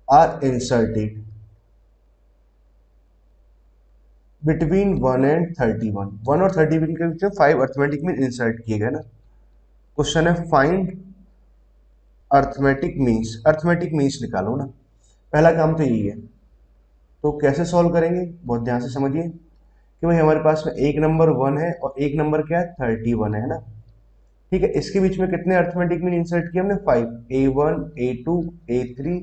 are inserted between 1 and 31। 1 और 31 के बीच में 5 अर्थमेटिक मीन इंसर्ट किए गए ना। क्वेश्चन है find arithmetic means. Arithmetic means निकालो ना, पहला काम तो यही है। तो कैसे सॉल्व करेंगे? बहुत ध्यान से समझिए कि भाई हमारे पास में एक नंबर 1 है और एक नंबर क्या है? 31 है ना। ठीक है, इसके बीच में कितने अर्थमेटिक मीन इंसर्ट किए हमने? 5, a1 a2 a3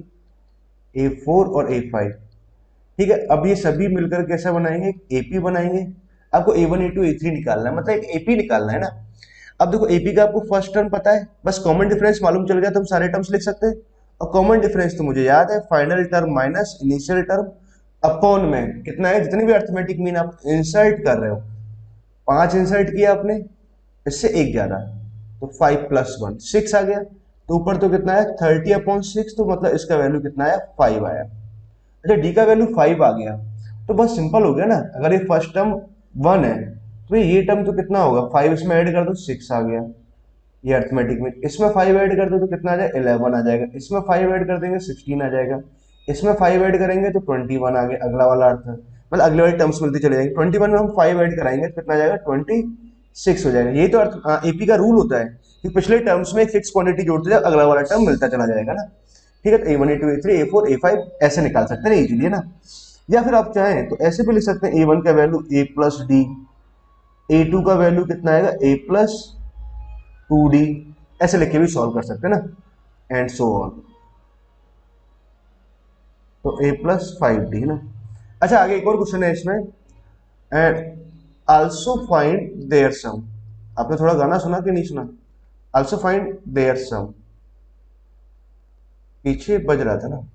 a4 और a5। ठीक है, अब ये सभी मिलकर कैसा बनाएंगे? एपी बनाएंगे। आपको a1 a2 a3 निकालना है, मतलब एक एपी निकालना है ना। अब देखो एपी का आपको फर्स्ट टर्म पता है, बस कॉमन डिफरेंस मालूम चल गया तो हम सारे टर्म्स लिख सकते हैं। और कॉमन डिफरेंस तो मुझे याद है, final term minus initial term upon में कितना है, जितनी भी अर्थमेटिक मीन आप इंसर्ट कर रहे हो, 5 इंसर्ट किया आपने, इससे 1 ज्यादा, तो 5 + 1 6 आ गया। तो ऊपर तो कितना है 30/6, तो मतलब इसका वैल्यू कितना आया 5 आया। अच्छा डी का वैल्यू 5 आ गया, तो बस सिंपल हो गया ना, अगर ये फर्स्ट टर्म 1 है तो ये टर्म तो कितना होगा 5, इसमें ऐड कर दो 6 आ गया। ये अर्थमेटिक में इसमें 5 ऐड कर दो तो कितना आ जाएगा 11 आ जाएगा, इसमें 5 ऐड कर देंगे 16 आ जाएगा, इसमें 5 ऐड करेंगे तो 21 आ गया। अगला वाला अर्थ मतलब अगले वाले टर्म्स मिलते चले जाएंगे, 21 में हम 5 ऐड कराएंगे तो कितना आ जाएगा 26 हो जाएगा। यही तो अर्थ एपी का रूल होता है कि पिछले टर्म्स में एक फिक्स क्वांटिटी जोड़ते जाओ, अगला वाला टर्म मिलता चला जाएगा ना। ठीक है, तो A1 A2 A3 A4 A5 ऐसे निकाल सकते हैं इजीली ना। या फिर आप चाहें तो ऐसे भी लिख सकते हैं, A1 का value A plus D, A2 का वैल्यू कितना आएगा A प्लस 2D, ऐसे लिख के भी सॉल्व कर सकते हैं ना, एंड सो ऑन। तो A प्लस 5D है ना। अच्छा आगे एक और क्वेश्चन है इसमें, एंड आल्सो फाइंड देयर सम। आपने थोड़ा गाना सुना कि नहीं सुना, आल्सो फाइंड देयर सम, पीछे बज रहा था ना।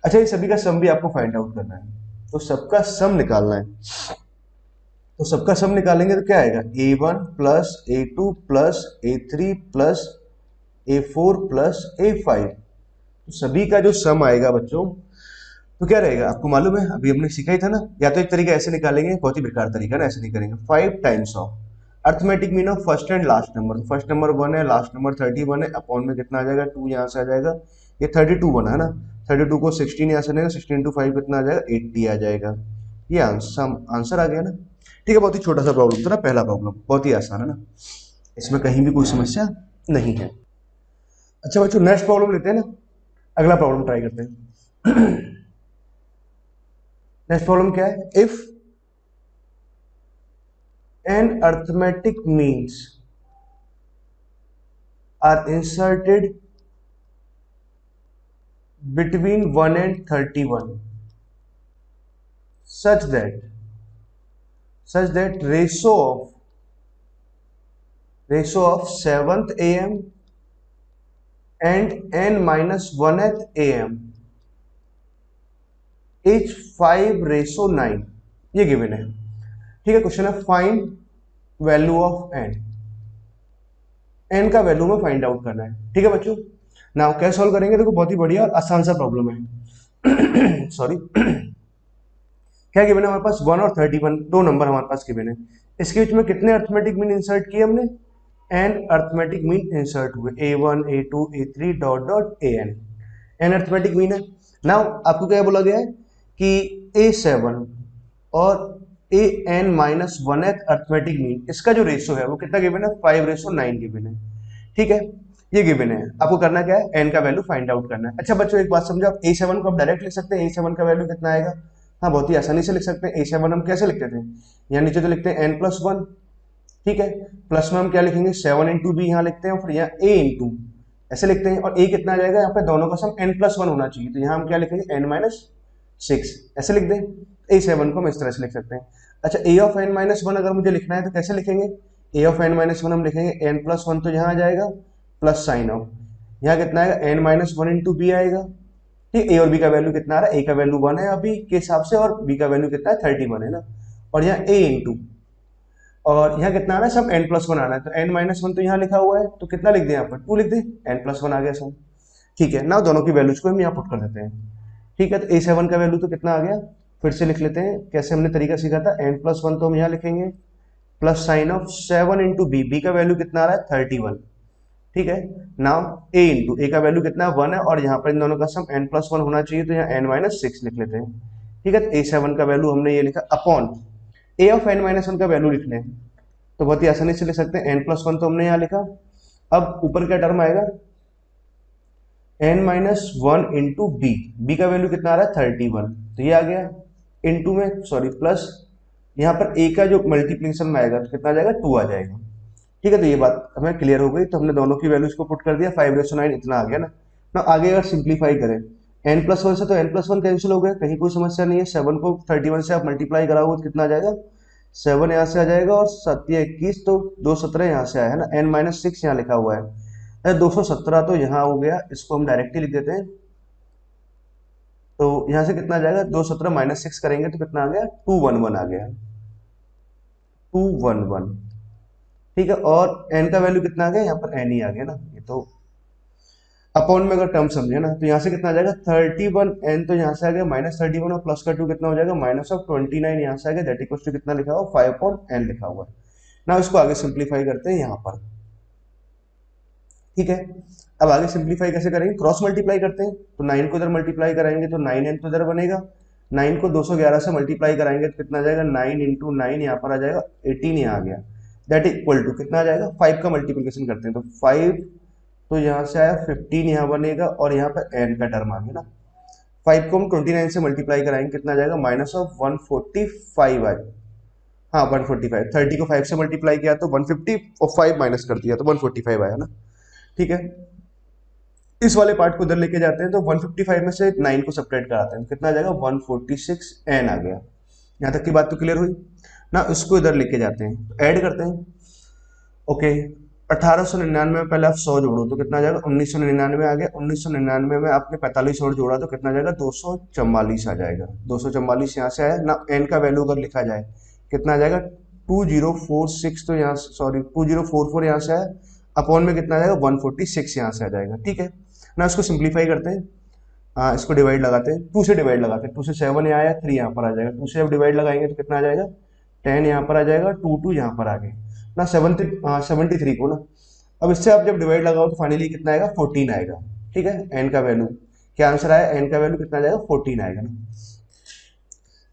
अच्छा ये सभी का सम भी आपको फाइंड आउट करना है, तो सबका सम निकालना है। तो सबका सम निकालेंगे तो क्या आएगा A1 plus A2 plus A3 plus A4 plus A5। तो सभी का जो सम आएगा बच्चों तो क्या रहेगा आपको मालूम है, अभी हमने सीखा ही था ना। या तो एक तरीका ऐसे निकालेंगे, बहुत ही बेकार तरीका ना, ऐसे नहीं करेंगे, 5 times of arithmetic mean of first and last number. First number 1 है, लास्ट नंबर 31 है, अपॉन में कितना आ जाएगा 2 यहाँ से आ जाएगा, ये 32 बना है ना, 32 को 16 यहाँ से लेंगे, 16 × 5 कितना आ जाएगा 80 आ जाएगा। ये आंसर आ गया ना। ठीक है, बहुत ही छोटा सा प्रॉब्लम था ना पहला प्रॉब्लम, बहुत ही आसान है ना, इसमें कहीं भी कोई समस्या नहीं है। अच्छा बच्चों नेक्स्ट प्रॉब्लम लेते हैं ना, अगला प्रॉब्लम ट्राई करते हैं। नेक्स्ट प्रॉब्लम क्या है, if n arithmetic means are inserted between 1 and 31 such that ratio of 7th AM and n-1th AM is 5:9, ये गिवन है। ठीक है, क्वेश्चन है find value of n, n का वैल्यू में फाइंड आउट करना है। ठीक है बच्चों, नाउ कैसे सॉल्व करेंगे, देखो बहुत ही बढ़िया और आसान सा प्रॉब्लम है। सॉरी क्या गिवन है हमारे पास 1 और 31, दो नंबर हमारे पास गिवन है। इसके बीच में कितने अर्थमेटिक मीन इंसर्ट किए हमने, एन अर्थमेटिक मीन इंसर्ट हुए, A1 A2 A3 dot dot AN, n arithmetic mean है। नाउ आपको क्या बोला गया है कि A7 और AN-1th अर्थमेटिक मीन, इसका जो रेशियो है वो कितना गिवन है 5:9 गिवन है। ठीक है, ये गिवन है, आपको करना क्या है एन का वैल्यू फाइंड आउट करना है। अच्छा बच्चों एक बात समझो, आप A7 को आप डायरेक्ट लिख सकते हैं, A7 का वैल्यू कितना आएगा, हाँ बहुत ही आसानी से लिख सकते हैं। A7 हम कैसे लिखते थे, यहाँ नीचे तो लिखते हैं n+1, ठीक है, प्लस में हम क्या लिखेंगे 7 × b यहाँ लिखते हैं, और फिर यहाँ a ऐसे लिखते हैं, और a कितना आ जाएगा, यहाँ पे दोनों का सम n+1 होना चाहिए, तो यहाँ हम क्या लिखेंगे n-6 ऐसे लिख दें। A7 को हम इस तरह से लिख सकते हैं। अच्छा a of n-1 अगर मुझे लिखना है तो कैसे लिखेंगे, a of n-1 हम लिखेंगे n+1, तो यहाँ आ जाएगा प्लस साइन ऑफ, यहाँ कितना आएगा n-1 × b आएगा। ठीक, a और b का वैल्यू कितना आ रहा है, a का वैल्यू 1 है अभी के हिसाब से, और b का वैल्यू कितना है 31 है ना, और यहाँ a × और यहाँ कितना आना है सब n+1 आना है, तो n-1 तो यहाँ लिखा हुआ है, तो कितना लिख दें यहाँ पर 2 लिख दें, n+1 आ गया सब। ठीक है ना, दोनों की वैल्यूज को हम यहाँ पुट कर देते हैं। ठीक है, तो A7 का वैल्यू तो कितना आ गया, फिर से लिख लेते हैं कैसे हमने तरीका सीखा था, n+1 तो हम यहाँ लिखेंगे plus sign of 7 × b, b का वैल्यू कितना आ रहा है 31। ठीक है, नाउ a का वैल्यू कितना 1 है, और यहाँ पर इन दोनों का सम n+1 होना चाहिए, तो यहाँ n-6 लिख लेते हैं। ठीक है, तो A7 का वैल्यू हमने ये लिखा अपॉन a of n-1 का वैल्यू लिखने हैं, तो बहुत ही आसानी से लिख सकते हैं, n+1 तो हमने यहाँ लिखा। अब ऊपर क्या टर्म आएगा n-1 × b, b का वैल्यू कितना आ रहा है 31, तो ये आ गया इनटू में सॉरी प्लस, यहाँ पर a का जो मल्टीप्लिकेशन में आएगा तो कितना आ जाएगा 2 आ जाएगा। ठीक है, तो ये बात हमें क्लियर हो गई, तो हमने दोनों की वैल्यूज को पुट कर दिया, 5:9 इतना आ गया ना। ना आगे अगर सिंप्लीफाई करें n+1 से, तो n+1 कैंसिल हो गया, कहीं कोई समस्या नहीं है, 7 को 31 से आप मल्टीप्लाई कराओगे तो कितना आ जाएगा 7 यहाँ से आ जाएगा और 7 या 21, तो 217 यहाँ से आया है ना, n-6 यहाँ लिखा हुआ है। अरे 217 तो यहाँ हो गया, इसको हम डायरेक्टली लिख देते हैं। तो यहाँ से कितना आ जाएगा, 217 -6 करेंगे तो कितना आ गया, 211 आ गया, 211। ठीक है, और n का वैल्यू कितना आ गया, यहाँ पर n ही आ गया ना, ये तो अपॉन में अगर टर्म समझे ना, तो यहाँ से कितना आ जाएगा 31n, तो यहाँ से आ गया -31 और प्लस का 2 कितना हो जाएगा -29, यहाँ से आ गया, दैट इक्वल्स टू कितना लिखा हुआ 5/n लिखा हुआ है ना। इसको आगे सिंप्लीफाई करते हैं यहाँ पर। ठीक है, अब आगे सिंप्लीफाई कैसे करेंगे, क्रॉस मल्टीप्लाई करते हैं, तो 9 को इधर मल्टीप्लाई कराएंगे तो 9n तो इधर बनेगा, 9 को 211 से मल्टीप्लाई कराएंगे तो कितना आ जाएगा, 9 इंटू 9 यहाँ पर आ जाएगा, 18 यहाँ आ गया, दैट इक्वल टू कितना आ जाएगा, 5 का मल्टीप्लिकेशन करते हैं तो 5, तो यहाँ से आया 15 यहाँ बनेगा, और यहाँ पर n का टर्म आ गया ना। 5 को हम 29 से मल्टीप्लाई कराएंगे कितना आ जाएगा, -145 आए, हाँ 145, 30 को 5 से मल्टीप्लाई किया तो 150 और 5 माइनस कर दिया तो 145 आया ना। ठीक है, इस वाले पार्ट को इधर लेके जाते हैं तो 155 में से 9 को सब्ट्रैक्ट कराते हैं, कितना आ जाएगा 146 n आ गया। यहाँ तक की बात तो क्लियर हुई ना। इसको इधर लेके जाते हैं, ऐड करते हैं। ओके, 1899 में पहले आप 100 जोड़ो तो कितना आ जाएगा, 1999 आ गया, 1999 में आपने 45 और जोड़ा तो कितना आ जाएगा, 244 आ जाएगा, 244 यहाँ से आया ना। n का वैल्यू अगर लिखा जाए कितना आ जाएगा 2046, तो यहाँ सॉरी 2044 यहाँ से आया, अपॉन में कितना आ जाएगा 146 यहाँ से आ जाएगा। ठीक है ना, इसको सिंप्लीफाई करते हैं, इसको डिवाइड लगाते हैं, 2 से डिवाइड लगाते हैं, 2 से 7 यहाँ आया, 3 यहाँ पर आ जाएगा, 2 से अब डिवाइड लगाएंगे तो कितना आ जाएगा 10 यहाँ पर आ जाएगा, 2 यहाँ पर आ गए ना, 73 को ना। अब इससे आप जब डिवाइड लगाओ तो फाइनली कितना आएगा 14 आएगा। ठीक है, एन का वैल्यू क्या आंसर आया, एन का वैल्यू कितना आ जाएगा 14 आएगा ना।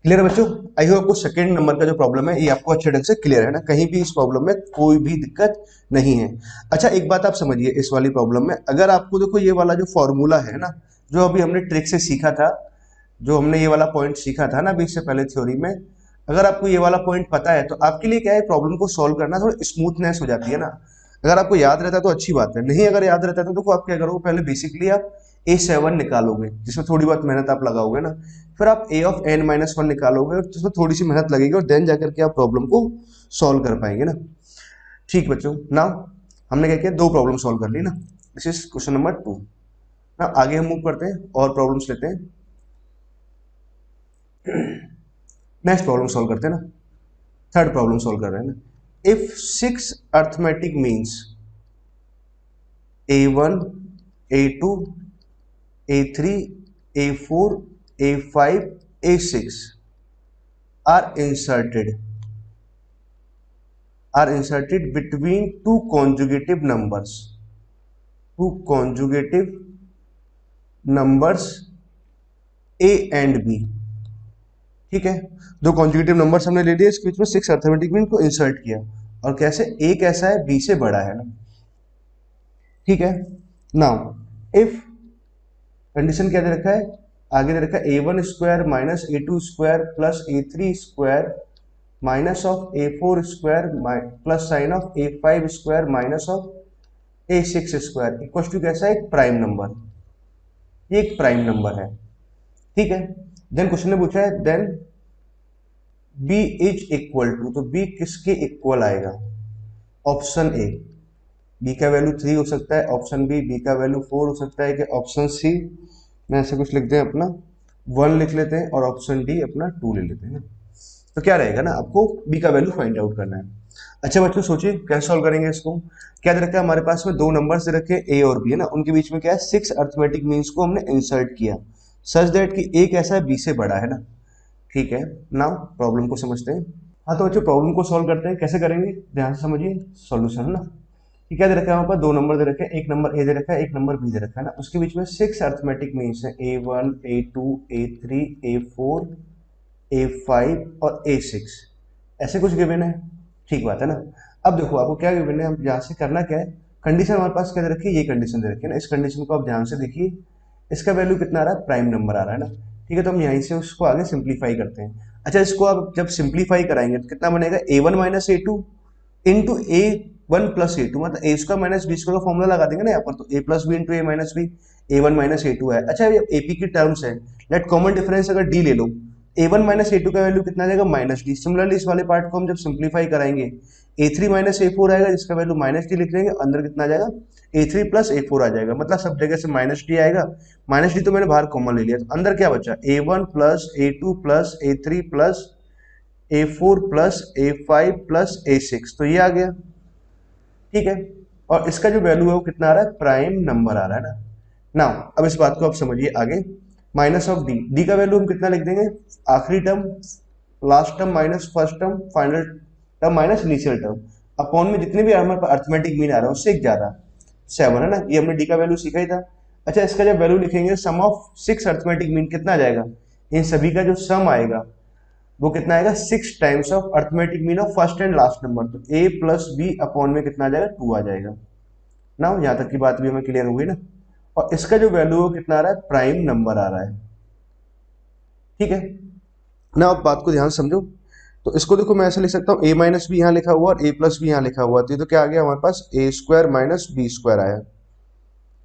क्लियर है बच्चों, आई होप आपको सेकंड नंबर का जो प्रॉब्लम है ये आपको अच्छे ढंग से क्लियर है ना, कहीं भी इस प्रॉब्लम में कोई भी दिक्कत नहीं है। अच्छा एक बात आप समझिए, इस वाली प्रॉब्लम में अगर आपको देखो ये वाला जो फॉर्मूला है ना, जो अभी हमने ट्रिक से सीखा था, जो हमने ये वाला पॉइंट सीखा था ना अभी इससे पहले थ्योरी में, अगर आपको ये वाला पॉइंट पता है तो आपके लिए क्या है, प्रॉब्लम को सॉल्व करना थोड़ा स्मूथनेस हो जाती है ना। अगर आपको याद रहता है तो अच्छी बात है, नहीं अगर याद रहता है तो देखो आप क्या करोगे, पहले बेसिकली आप A7 निकालोगे जिसमें थोड़ी बहुत मेहनत आप लगाओगे ना, फिर आप A of n-1 निकालोगे जिसमें थोड़ी सी मेहनत लगेगी, और देन जाकर के आप प्रॉब्लम को सॉल्व कर पाएंगे ना। ठीक बच्चों, नाउ हमने क्या किया, 2 प्रॉब्लम सॉल्व कर ली ना, दिस इज क्वेश्चन नंबर 2 ना। आगे हम मूव करते हैं और प्रॉब्लम्स लेते हैं, नेक्स्ट प्रॉब्लम सॉल्व करते हैं ना, थर्ड प्रॉब्लम सॉल्व कर रहे हैं ना। If 6 arithmetic means A1, A2, A3, A4, A5, A6 are inserted between two conjugative numbers A and B। ठीक है, 2 कॉन्जुगेटिव नंबर्स हमने ले लिए, इसके बीच में 6 अर्थमेटिक मीन को इंसर्ट किया, और कैसे, A कैसा है, B से बड़ा है ना। ठीक है, नाउ इफ कंडीशन क्या दे रखा है, आगे दे रखा है A1 square minus A2 square plus A3 square minus of A4 square plus sign of A5 square minus of A6 square equal to कैसा है, एक प्राइम नंबर, ये एक प्राइम नंबर है। ठीक है, देन क्वेश्चन ने पूछा है then B is equal to, तो B किसके इक्वल आएगा, ऑप्शन ए B का वैल्यू 3 हो सकता है, ऑप्शन B का वैल्यू 4 हो सकता है, कि ऑप्शन C में ऐसे कुछ लिखते हैं अपना 1 लिख लेते हैं, और ऑप्शन D अपना 2 ले लेते हैं ना। तो क्या रहेगा ना, आपको B का वैल्यू फाइंड आउट करना है। अच्छा बच्चों सोचिए कैसे सॉल्व करेंगे इसको, क्या दे रखा है हमारे पास में, 2 नंबर्स दे रखे A और B है ना, उनके बीच में क्या है 6 अर्थमेटिक मीन्स को हमने इंसर्ट किया सच दैट कि A कैसा है, B से बड़ा है ना। ठीक है, नाउ प्रॉब्लम को समझते हैं। हाँ तो बच्चों प्रॉब्लम को सॉल्व करते हैं, कैसे करेंगे ध्यान से समझिए सॉल्यूशन है ना। क्या दे रखा है वहां पर, 2 नंबर दे रखे हैं, एक नंबर A दे रखा है, एक नंबर B दे रखा है ना, उसके बीच में 6 अर्थमेटिक मीन्स है, A1, A2, A3, A4, A5 और A6 ऐसे कुछ गिवन है। ठीक बात है ना। अब देखो आपको क्या गिवन है, हम यहाँ से करना क्या है, कंडीशन हमारे पास क्या दे रखी है, ये कंडीशन दे रखी है ना, इस कंडीशन को आप ध्यान से देखिए, इसका वैल्यू कितना आ रहा है, प्राइम नंबर आ रहा है ना। ठीक है, तो हम यहीं से उसको आगे सिंप्लीफाई करते हैं। अच्छा इसको आप जब सिंप्लीफाई कराएंगे तो कितना बनेगा, A1 minus A2 into A1 plus A2, मतलब A square minus B square का फॉर्मूला लगा देंगे ना यहाँ पर, तो A plus B into A minus B, A1 minus A2 है। अच्छा ये AP की टर्म्स है, लेट कॉमन डिफरेंस अगर D ले लो, a1 माइनस ए टू का वैल्यू कितना आ जाएगा माइनस डी। सिमिलरली इस वाले पार्ट को हम जब सिंप्लीफाई कराएंगे a3 माइनस ए4 आएगा जिसका वैल्यू माइनस डी लिख लेंगे, अंदर कितना आ जाएगा a3 प्लस ए4 आ जाएगा, मतलब सब जगह से माइनस डी आएगा। माइनस डी तो मैंने बाहर कॉमन ले लिया, तो अंदर क्या बचा a1 plus A2 plus A3 plus a4 plus a5 plus a6, तो ये आ गया। ठीक है, और इसका जो वैल्यू है वो कितना आ रहा है प्राइम नंबर आ रहा है ना। नाउ अब इस बात को आप समझिए आगे, माइनस ऑफ डी, डी का वैल्यू हम कितना लिख देंगे, आखिरी term, last term minus first term, final term minus initial term, upon में जितने भी हमारे पास अर्थमेटिक मीन आ रहा है उससे एक ज्यादा 7 है ना, ये हमने डी का वैल्यू सीखा ही था। अच्छा, इसका जब वैल्यू लिखेंगे सम ऑफ 6 अर्थमेटिक मीन कितना आ जाएगा, इन सभी का जो सम आएगा वो कितना आएगा 6 times of arithmetic mean of first and last number, तो a प्लस बी अपॉन में कितना आ जाएगा 2 आ जाएगा ना। यहाँ तक की बात भी हमें क्लियर हो गई ना। और इसका जो वैल्यू है कितना आ रहा है प्राइम नंबर आ रहा है। ठीक है ना, अब बात को ध्यान से समझो। तो इसको देखो मैं ऐसे लिख सकता हूँ a माइनस बी यहाँ लिखा हुआ और a प्लस बी यहाँ लिखा हुआ, तो क्या आ गया हमारे पास a square minus B square आया।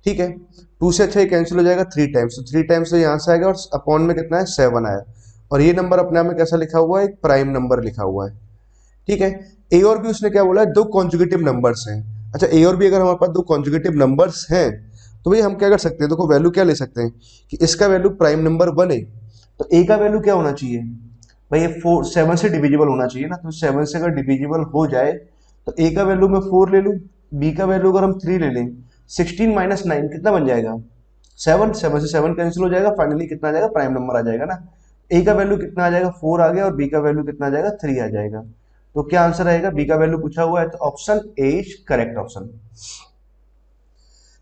ठीक है, 2 से अच्छा ये कैंसिल हो जाएगा 3 टाइम्स, तो 3 टाइम्स तो यहाँ से आएगा और अपॉन में कितना है 7 आया, और ये नंबर अपने आप में कैसा लिखा हुआ है एक प्राइम नंबर लिखा हुआ है। ठीक है, ए और बी उसने क्या बोला है दो कॉन्जुगेटिव नंबर्स हैं। अच्छा, ए और बी अगर हमारे पास दो कॉन्जुगेटिव नंबर्स हैं तो भाई हम क्या कर सकते हैं, देखो वैल्यू क्या ले सकते हैं कि इसका वैल्यू प्राइम नंबर बने तो ए का वैल्यू क्या होना चाहिए भाई, ये 7 से डिविजिबल होना चाहिए ना, तो 7 से अगर डिविजिबल हो जाए तो ए का वैल्यू मैं 4 ले लूँ, बी का वैल्यू अगर हम 3 ले लें, 16 माइनस 9 कितना बन जाएगा 7, 7 से 7 कैंसिल हो जाएगा, फाइनली कितना आ जाएगा प्राइम नंबर आ जाएगा ना। ए का वैल्यू कितना आ जाएगा 4 आ गया और बी का वैल्यू कितना आ जाएगा 3 आ जाएगा, तो क्या आंसर आएगा, बी का वैल्यू पूछा हुआ है तो option A is correct option.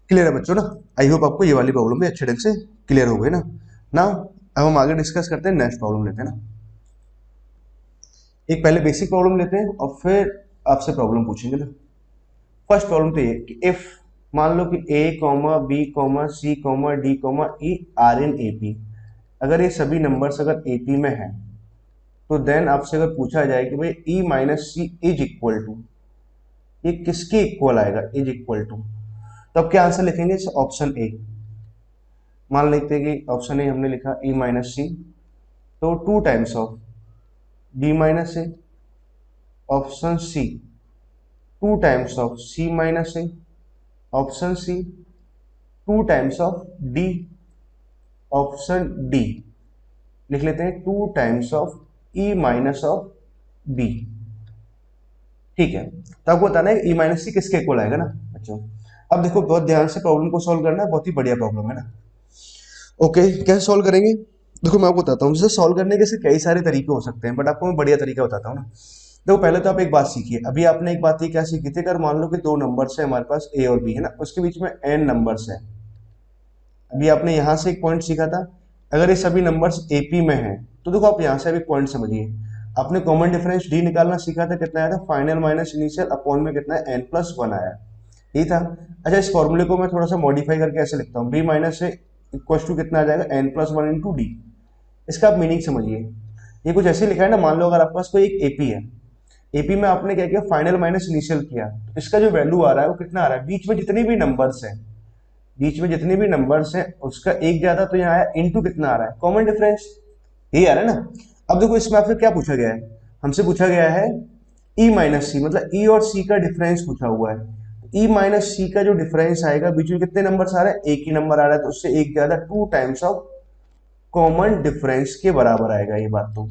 Clear है बच्चों ना, आई होप आपको ये वाली प्रॉब्लम भी अच्छे ढंग से क्लियर हो गई ना। नाउ अब हम आगे डिस्कस करते हैं, नेक्स्ट प्रॉब्लम लेते हैं ना। एक पहले बेसिक प्रॉब्लम लेते हैं और फिर आपसे प्रॉब्लम पूछेंगे ना। फर्स्ट प्रॉब्लम तो ये कि इफ मान लो कि a comma B comma C comma d comma e are in AP, अगर ये सभी नंबर्स अगर एपी में है तो देन आपसे अगर पूछा जाए कि भाई e minus c is equal to, ये किसके इक्वल आएगा इज इक्वल टू, तो अब क्या आंसर लिखेंगे ऑप्शन ए। मान लेते हैं कि ऑप्शन ए हमने लिखा ई माइनस सी, तो 2 times of B minus A, option C 2 times of C minus A, option C 2 times of D, option D लिख लेते हैं 2 times of E minus of B. ठीक है, तो आपको बताना है ई माइनस सी किसके इक्वल आएगा ना बच्चों। अब देखो बहुत ध्यान से प्रॉब्लम को सॉल्व करना है, बहुत ही बढ़िया प्रॉब्लम है ना। ओके, कैसे सॉल्व करेंगे, देखो मैं आपको बताता हूँ, जैसे सॉल्व करने के से कई सारे तरीके हो सकते हैं, बट आपको मैं बढ़िया तरीका बताता हूँ ना। देखो पहले तो आप एक बात सीखिए, अभी आपने एक बात ये क्या सीखी थी, अगर मान लो कि दो नंबर्स है हमारे पास ए और बी है ना, उसके बीच में एन नंबर्स है। अभी आपने यहाँ से एक पॉइंट सीखा था, अगर ये सभी नंबर्स एपी में हैं तो देखो आप यहाँ से अभी पॉइंट समझिए, आपने कॉमन डिफरेंस डी निकालना सीखा था, कितना आया था फाइनल माइनस इनिशियल अपॉन में कितना है एन प्लस 1 आया, यही था। अच्छा, इस फॉर्मूले को मैं थोड़ा सा मॉडिफाई करके ऐसे लिखता हूँ, बी माइनस से इक्वल टू कितना आ जाएगा एन प्लस 1 इंटू डी। इसका आप मीनिंग समझिए, ये कुछ ऐसे लिखा है ना, मान लो अगर आपके पास कोई एक एपी है, एपी में आपने क्या किया फाइनल माइनस इनिशियल किया, तो इसका जो वैल्यू आ रहा है वो कितना आ रहा है, बीच में जितने भी नंबर्स हैं, बीच में जितने भी नंबर्स हैं उसका एक ज्यादा, तो यहाँ आया इनटू कितना आ रहा है कॉमन डिफरेंस, यही आ रहा है ना। अब देखो इसमें आपसे क्या पूछा गया है, हमसे पूछा गया है ई माइनस सी, मतलब ई और सी का डिफरेंस पूछा हुआ है। ई माइनस सी का जो डिफरेंस आएगा, बीच में कितने नंबर्स आ रहे हैं, एक ही नंबर आ रहा है, तो उससे एक ज्यादा 2 टाइम्स ऑफ कॉमन डिफरेंस के बराबर आएगा ये बात तो।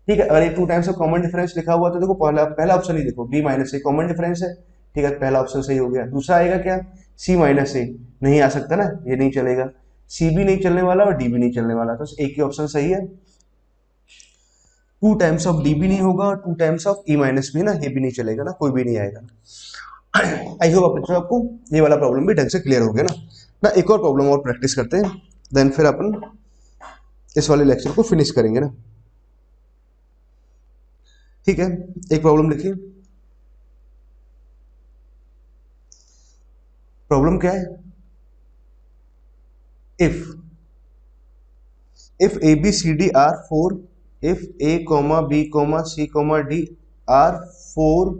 ठीक है, अगर ये 2 टाइम्स ऑफ कॉमन डिफरेंस लिखा हुआ तो देखो पहला पहला ऑप्शन ही देखो, बी माइनस ए कॉमन डिफरेंस है। ठीक है, पहला ऑप्शन सही हो गया। दूसरा आएगा क्या, सी माइनस ए, नहीं आ सकता ना, ये नहीं चलेगा, सी भी नहीं चलने वाला और डी भी नहीं चलने वाला, तो एक ही ऑप्शन सही है। 2 टाइम्स ऑफ डी भी नहीं होगा और 2 टाइम्स ऑफ ई माइनस भी ना, ये भी नहीं चलेगा ना, कोई भी नहीं आएगा। आई होप बच्चों आपको ये वाला प्रॉब्लम भी ढंग से क्लियर हो गया ना। ना एक और प्रॉब्लम और प्रैक्टिस करते हैं, देन फिर अपन इस वाले लेक्चर को फिनिश करेंगे ना। ठीक है, एक प्रॉब्लम लिखिए, प्रॉब्लम क्या है, if A B C D are 4, if A comma B comma C comma D are 4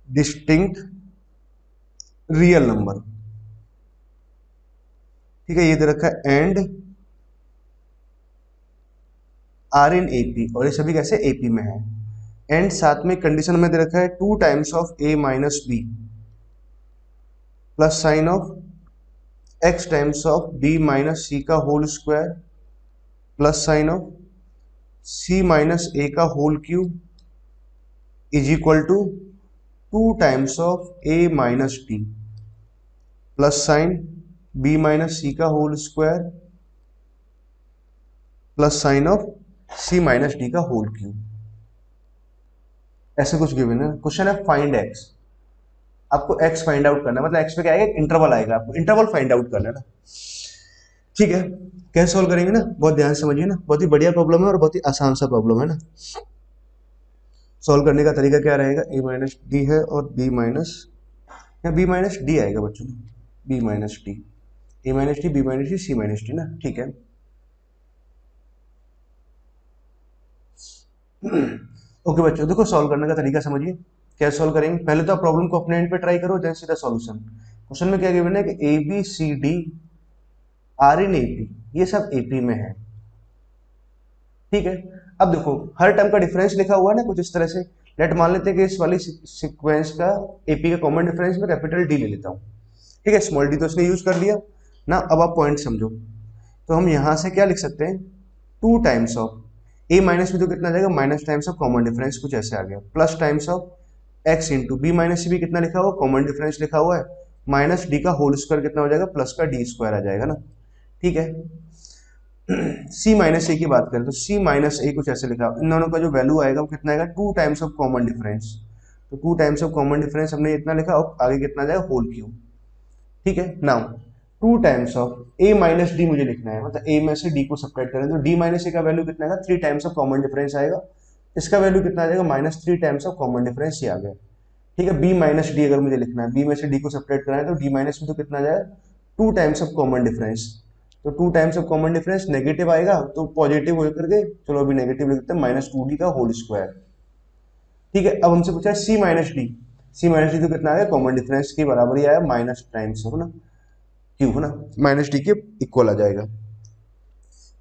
distinct real number, ठीक है, ये दे रखा है एंड आर इन एपी, और ये सभी कैसे एपी में है। एंड साथ में कंडीशन में दे रखा है 2 times of A minus B plus sign of x times of B minus c का whole square plus sign of C minus a का whole cube is equal to 2 times of A minus d plus sine b minus c का whole square plus sign of C minus D का whole cube. ऐसे कुछ given है। Question है find x, आपको x find out करना है, मतलब एक्स पे क्या आएगा, इंटरवल आएगा, आपको इंटरवल फाइंड आउट करना है ना। ठीक है, कैसे सॉल्व करेंगे ना, बहुत ध्यान से समझिए ना, बहुत ही बढ़िया प्रॉब्लम है और बहुत ही आसान सा प्रॉब्लम है ना। सॉल्व करने का तरीका क्या रहेगा, ए माइनस डी है और बी माइनस, या बी माइनस डी आएगा बच्चों, b minus d, a minus d, b minus d, c minus d ना। ठीक है, ओके बच्चों, देखो सॉल्व करने का तरीका समझिए, कैसे सॉल्व करेंगे। पहले तो आप प्रॉब्लम को अपने एंड पे ट्राई करो, देन सीधा सॉल्यूशन। क्वेश्चन में क्या गिवन है कि A B C D are in AP, ये सब एपी में है। ठीक है, अब देखो हर टर्म का डिफरेंस लिखा हुआ है ना कुछ इस तरह से। लेट मान लेते हैं कि इस वाली सीक्वेंस का एपी का कॉमन डिफरेंस में कैपिटल डी ले लेता हूँ। ठीक है, स्मॉल डी तो इसने यूज कर लिया ना। अब आप पॉइंट समझो, तो हम यहां से क्या लिख सकते हैं, 2 टाइम्स ऑफ ए माइनस में तो कितना जाएगा, minus times of common difference कुछ ऐसे आ गया, plus times of X into B minus भी कितना लिखा हुआ, कॉमन डिफरेंस लिखा हुआ है, माइनस डी का होल स्क्वायर कितना हो जाएगा, प्लस का डी स्क्वायर आ जाएगा ना। ठीक है, सी माइनस ए की बात करें तो सी माइनस ए कुछ ऐसे लिखा, इन दोनों का जो वैल्यू आएगा वो कितना आएगा, 2 टाइम्स ऑफ कॉमन डिफरेंस। तो 2 टाइम्स ऑफ कॉमन डिफरेंस हमने इतना लिखा और आगे कितना जाएगा, होल क्यूब। ठीक है, now 2 times of A minus D मुझे लिखना है, मतलब ए में से डी को सब्ट्रैक्ट करें तो डी माइनस ए का वैल्यू कितना आएगा, 3 टाइम्स ऑफ कॉमन डिफरेंस आएगा, इसका वैल्यू कितना आ जाएगा, minus 3 times of common difference ये आ गया। ठीक है, बी माइनस डी अगर मुझे लिखना है, बी में से डी को सब्ट्रैक्ट करना है तो डी माइनस में तो कितना आ जाएगा, 2 टाइम्स ऑफ कॉमन डिफरेंस। तो 2 times of common difference negative आएगा तो पॉजिटिव होकर के, चलो अभी नेगेटिव लिखते हैं, माइनस 2d का होल स्क्वायर। ठीक है, अब हमसे पूछा है सी minus d, c minus D तो कितना आया, कॉमन डिफरेंस के बराबर ही आया, माइनस टाइम्स हो ना क्यू है ना, माइनस डी के इक्वल आ जाएगा।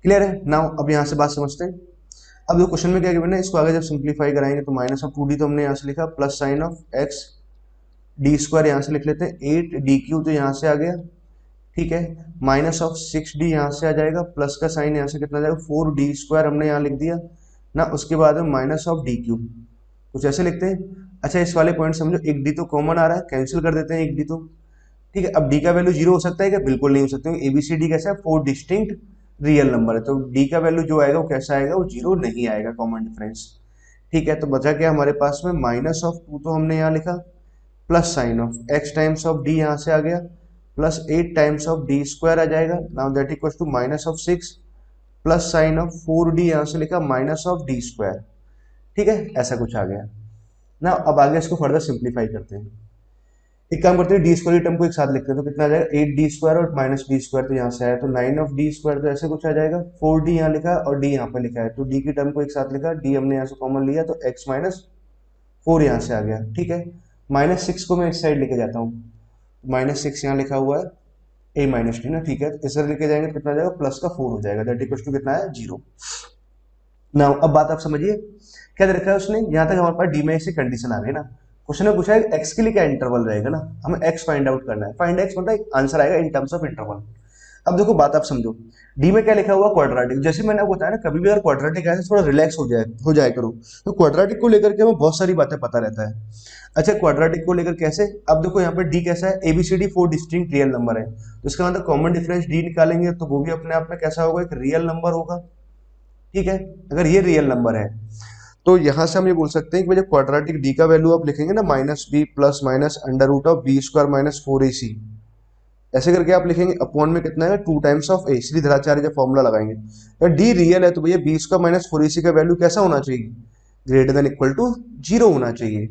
क्लियर है, नाउ अब यहाँ से बात समझते हैं। अब जो क्वेश्चन में क्या गिवन है, इसको आगे जब सिंप्लीफाई कराएंगे तो माइनस ऑफ 2d तो हमने यहाँ से लिखा, plus sign of x D square यहाँ से लिख लेते हैं, 8d³ तो यहाँ से आ गया। ठीक है, माइनस ऑफ 6d यहाँ से आ जाएगा, प्लस का साइन यहाँ से कितना आ जाएगा, 4d² हमने यहाँ लिख दिया ना। उसके बाद में माइनस ऑफ d³ कुछ ऐसे लिखते हैं। अच्छा, इस वाले पॉइंट समझो, एक डी तो कॉमन आ रहा है, कैंसिल कर देते हैं एक डी तो। ठीक है, अब डी का वैल्यू 0 हो सकता है क्या, बिल्कुल नहीं हो सकता, एबीसीडी कैसा है, 4 डिस्टिंक्ट रियल नंबर है, तो डी का वैल्यू जो आएगा वो कैसा आएगा, वो 0 नहीं आएगा, कॉमन डिफरेंस। ठीक है, तो बचा क्या हमारे पास में, माइनस ऑफ 2 तो हमने यहाँ लिखा, plus sign of x times of D यहाँ से आ गया, प्लस 8 टाइम्स ऑफ d² आ जाएगा, now that equals to minus of 6 plus sign of 4d यहाँ से लिखा, माइनस ऑफ d²। ठीक है, ऐसा कुछ आ गया ना। अब आगे इसको फर्दर सिंप्लीफाई करते हैं। एक काम करते हैं, d² टर्म को एक साथ लिखते हैं, तो कितना आ जाएगा, 8d² और माइनस d² तो यहाँ से आया तो 9 ऑफ d², तो ऐसे कुछ आ जाएगा, 4d यहाँ लिखा और d यहाँ पे लिखा है, तो d की टर्म को एक साथ लिखा, d हमने यहाँ से कॉमन लिया तो x माइनस 4 यहाँ से आ गया। ठीक है, माइनस 6 को मैं इस साइड लेके जाता हूँ, माइनस 6 यहाँ लिखा हुआ है ए माइनस डी ना। ठीक है, तो इस तरह लेके जाएंगे तो कितना आ जाएगा, प्लस का 4 हो जाएगा, दैट इक्वल्स टू कितना है, 0। नाउ अब बात आप समझिए, क्या दे रखा है उसने, यहाँ तक हमारे पास डी में ऐसी कंडीशन आ गई ना। क्वेश्चन में पूछा है एक्स के लिए क्या इंटरवल रहेगा ना, हमें एक्स फाइंड आउट करना है, फाइंड एक्स मतलब आंसर आएगा इन टर्म्स ऑफ इंटरवल। अब देखो बात आप समझो, डी में क्या लिखा हुआ, क्वाड्रेटिक, जैसे मैंने आपको बताया ना, कभी भी अगर क्वाड्रेटिक आए थोड़ा रिलैक्स हो जाए करो, तो क्वाड्रेटिक को लेकर के हमें बहुत सारी बातें पता रहता है। अच्छा, क्वाड्रेटिक को लेकर कैसे, अब देखो यहाँ पे डी कैसा है, एबीसीडी 4 डिस्टिंक्ट रियल नंबर है, तो इसका मतलब कॉमन डिफरेंस डी निकालेंगे तो वो भी अपने आप में कैसा होगा, एक रियल नंबर होगा। ठीक है, अगर ये रियल नंबर है तो यहां से हम ये बोल सकते हैं कि जब क्वाड्रेटिक डी का वैल्यू आप लिखेंगे ना, minus B plus minus under root of b² minus 4ac, ऐसे करके आप लिखेंगे, अपॉन में कितना है, 2 टाइम्स ऑफ ए, सीधी धराचार्य जब फॉर्मूला लगाएंगे, अगर डी रियल है तो भैया b² माइनस 4ac का वैल्यू कैसा होना चाहिए, ग्रेटर देन इक्वल टू 0 होना चाहिए।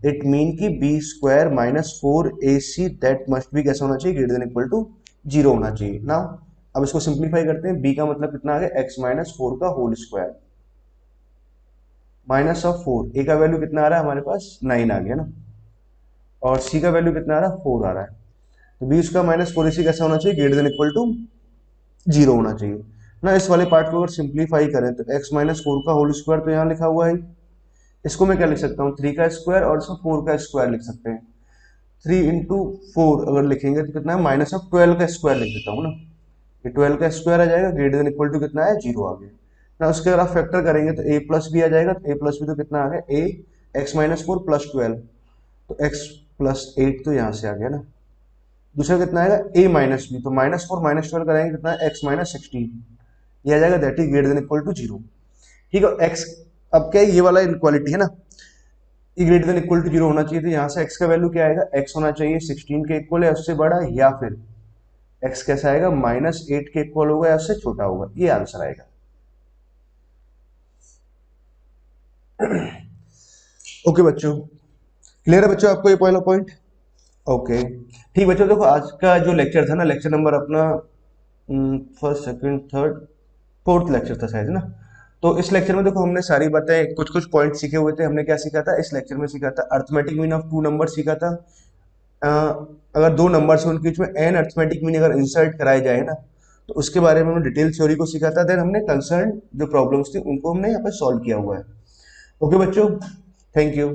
इट मीन की b² minus 4ac that must भी कैसा होना चाहिए, ग्रेटर देन इक्वल टू 0 होना चाहिए ना। अब इसको सिंप्लीफाई करते हैं, b का मतलब कितना आ गया, x माइनस 4 का होल स्क्वायर माइनस ऑफ 4, ए का वैल्यू कितना आ रहा है हमारे पास, 9 आ गया ना, और सी का वैल्यू कितना आ रहा है, 4 आ रहा है, तो b उसका माइनस 4ac कैसा होना चाहिए, greater than equal to zero होना चाहिए ना। इस वाले पार्ट को अगर सिंप्लीफाई करें तो x माइनस फोर का होल स्क्वायर तो यहाँ लिखा हुआ है, इसको मैं क्या लिख सकता हूँ, थ्री का स्क्वायर और इसको फोर का स्क्वायर लिख सकते हैं। थ्री इंटू फोर अगर लिखेंगे तो कितना है, माइनस ऑफ ट्वेल्व का स्क्वायर लिख देता हूँ ना, ये ट्वेल्व का स्क्वायर आ जाएगा, ग्रेटर देन इक्वल टू कितना है, जीरो आ गया ना। उसके अगर आप फैक्टर करेंगे तो a प्लस भी आ जाएगा, तो a प्लस भी तो कितना आ गया, a x minus four plus twelve, तो x प्लस एट तो यहाँ से आ गया ना। दूसरा कितना आएगा, a माइनस बी, तो माइनस फोर माइनस ट्वेल्व कराएंगे कितना है, x माइनस सिक्सटीन, ये आ जाएगा, that is greater than equal to zero. ठीक है, x अब क्या है, ये वाला इनक्वालिटी है ना, ये greater than equal to zero होना चाहिए, तो यहाँ से x का वैल्यू क्या आएगा, x होना चाहिए 16 के इक्वल या उससे बड़ा, या फिर x कैसा आएगा, माइनस एट के इक्वल होगा या उससे छोटा होगा, ये आंसर आएगा। ओके बच्चों, क्लियर है बच्चों आपको ये पहला पॉइंट? ओके ठीक बच्चों, देखो आज का जो लेक्चर था ना, लेक्चर नंबर अपना first second third fourth lecture था शायद ना। तो इस लेक्चर में देखो हमने सारी बातें कुछ कुछ पॉइंट सीखे हुए थे। हमने क्या सीखा था इस लेक्चर में, सीखा था arithmetic mean of two number सीखा था। अ, अगर दो नंबर से उनके बीच में एन अर्थमेटिक मीन अगर इंसर्ट कराए जाए ना, तो उसके बारे में हमने डिटेल थ्योरी को सीखा था। देन हमने कंसर्न जो प्रॉब्लम्स थी उनको हमने यहाँ पे सॉल्व किया हुआ है। ओके बच्चों, थैंक यू।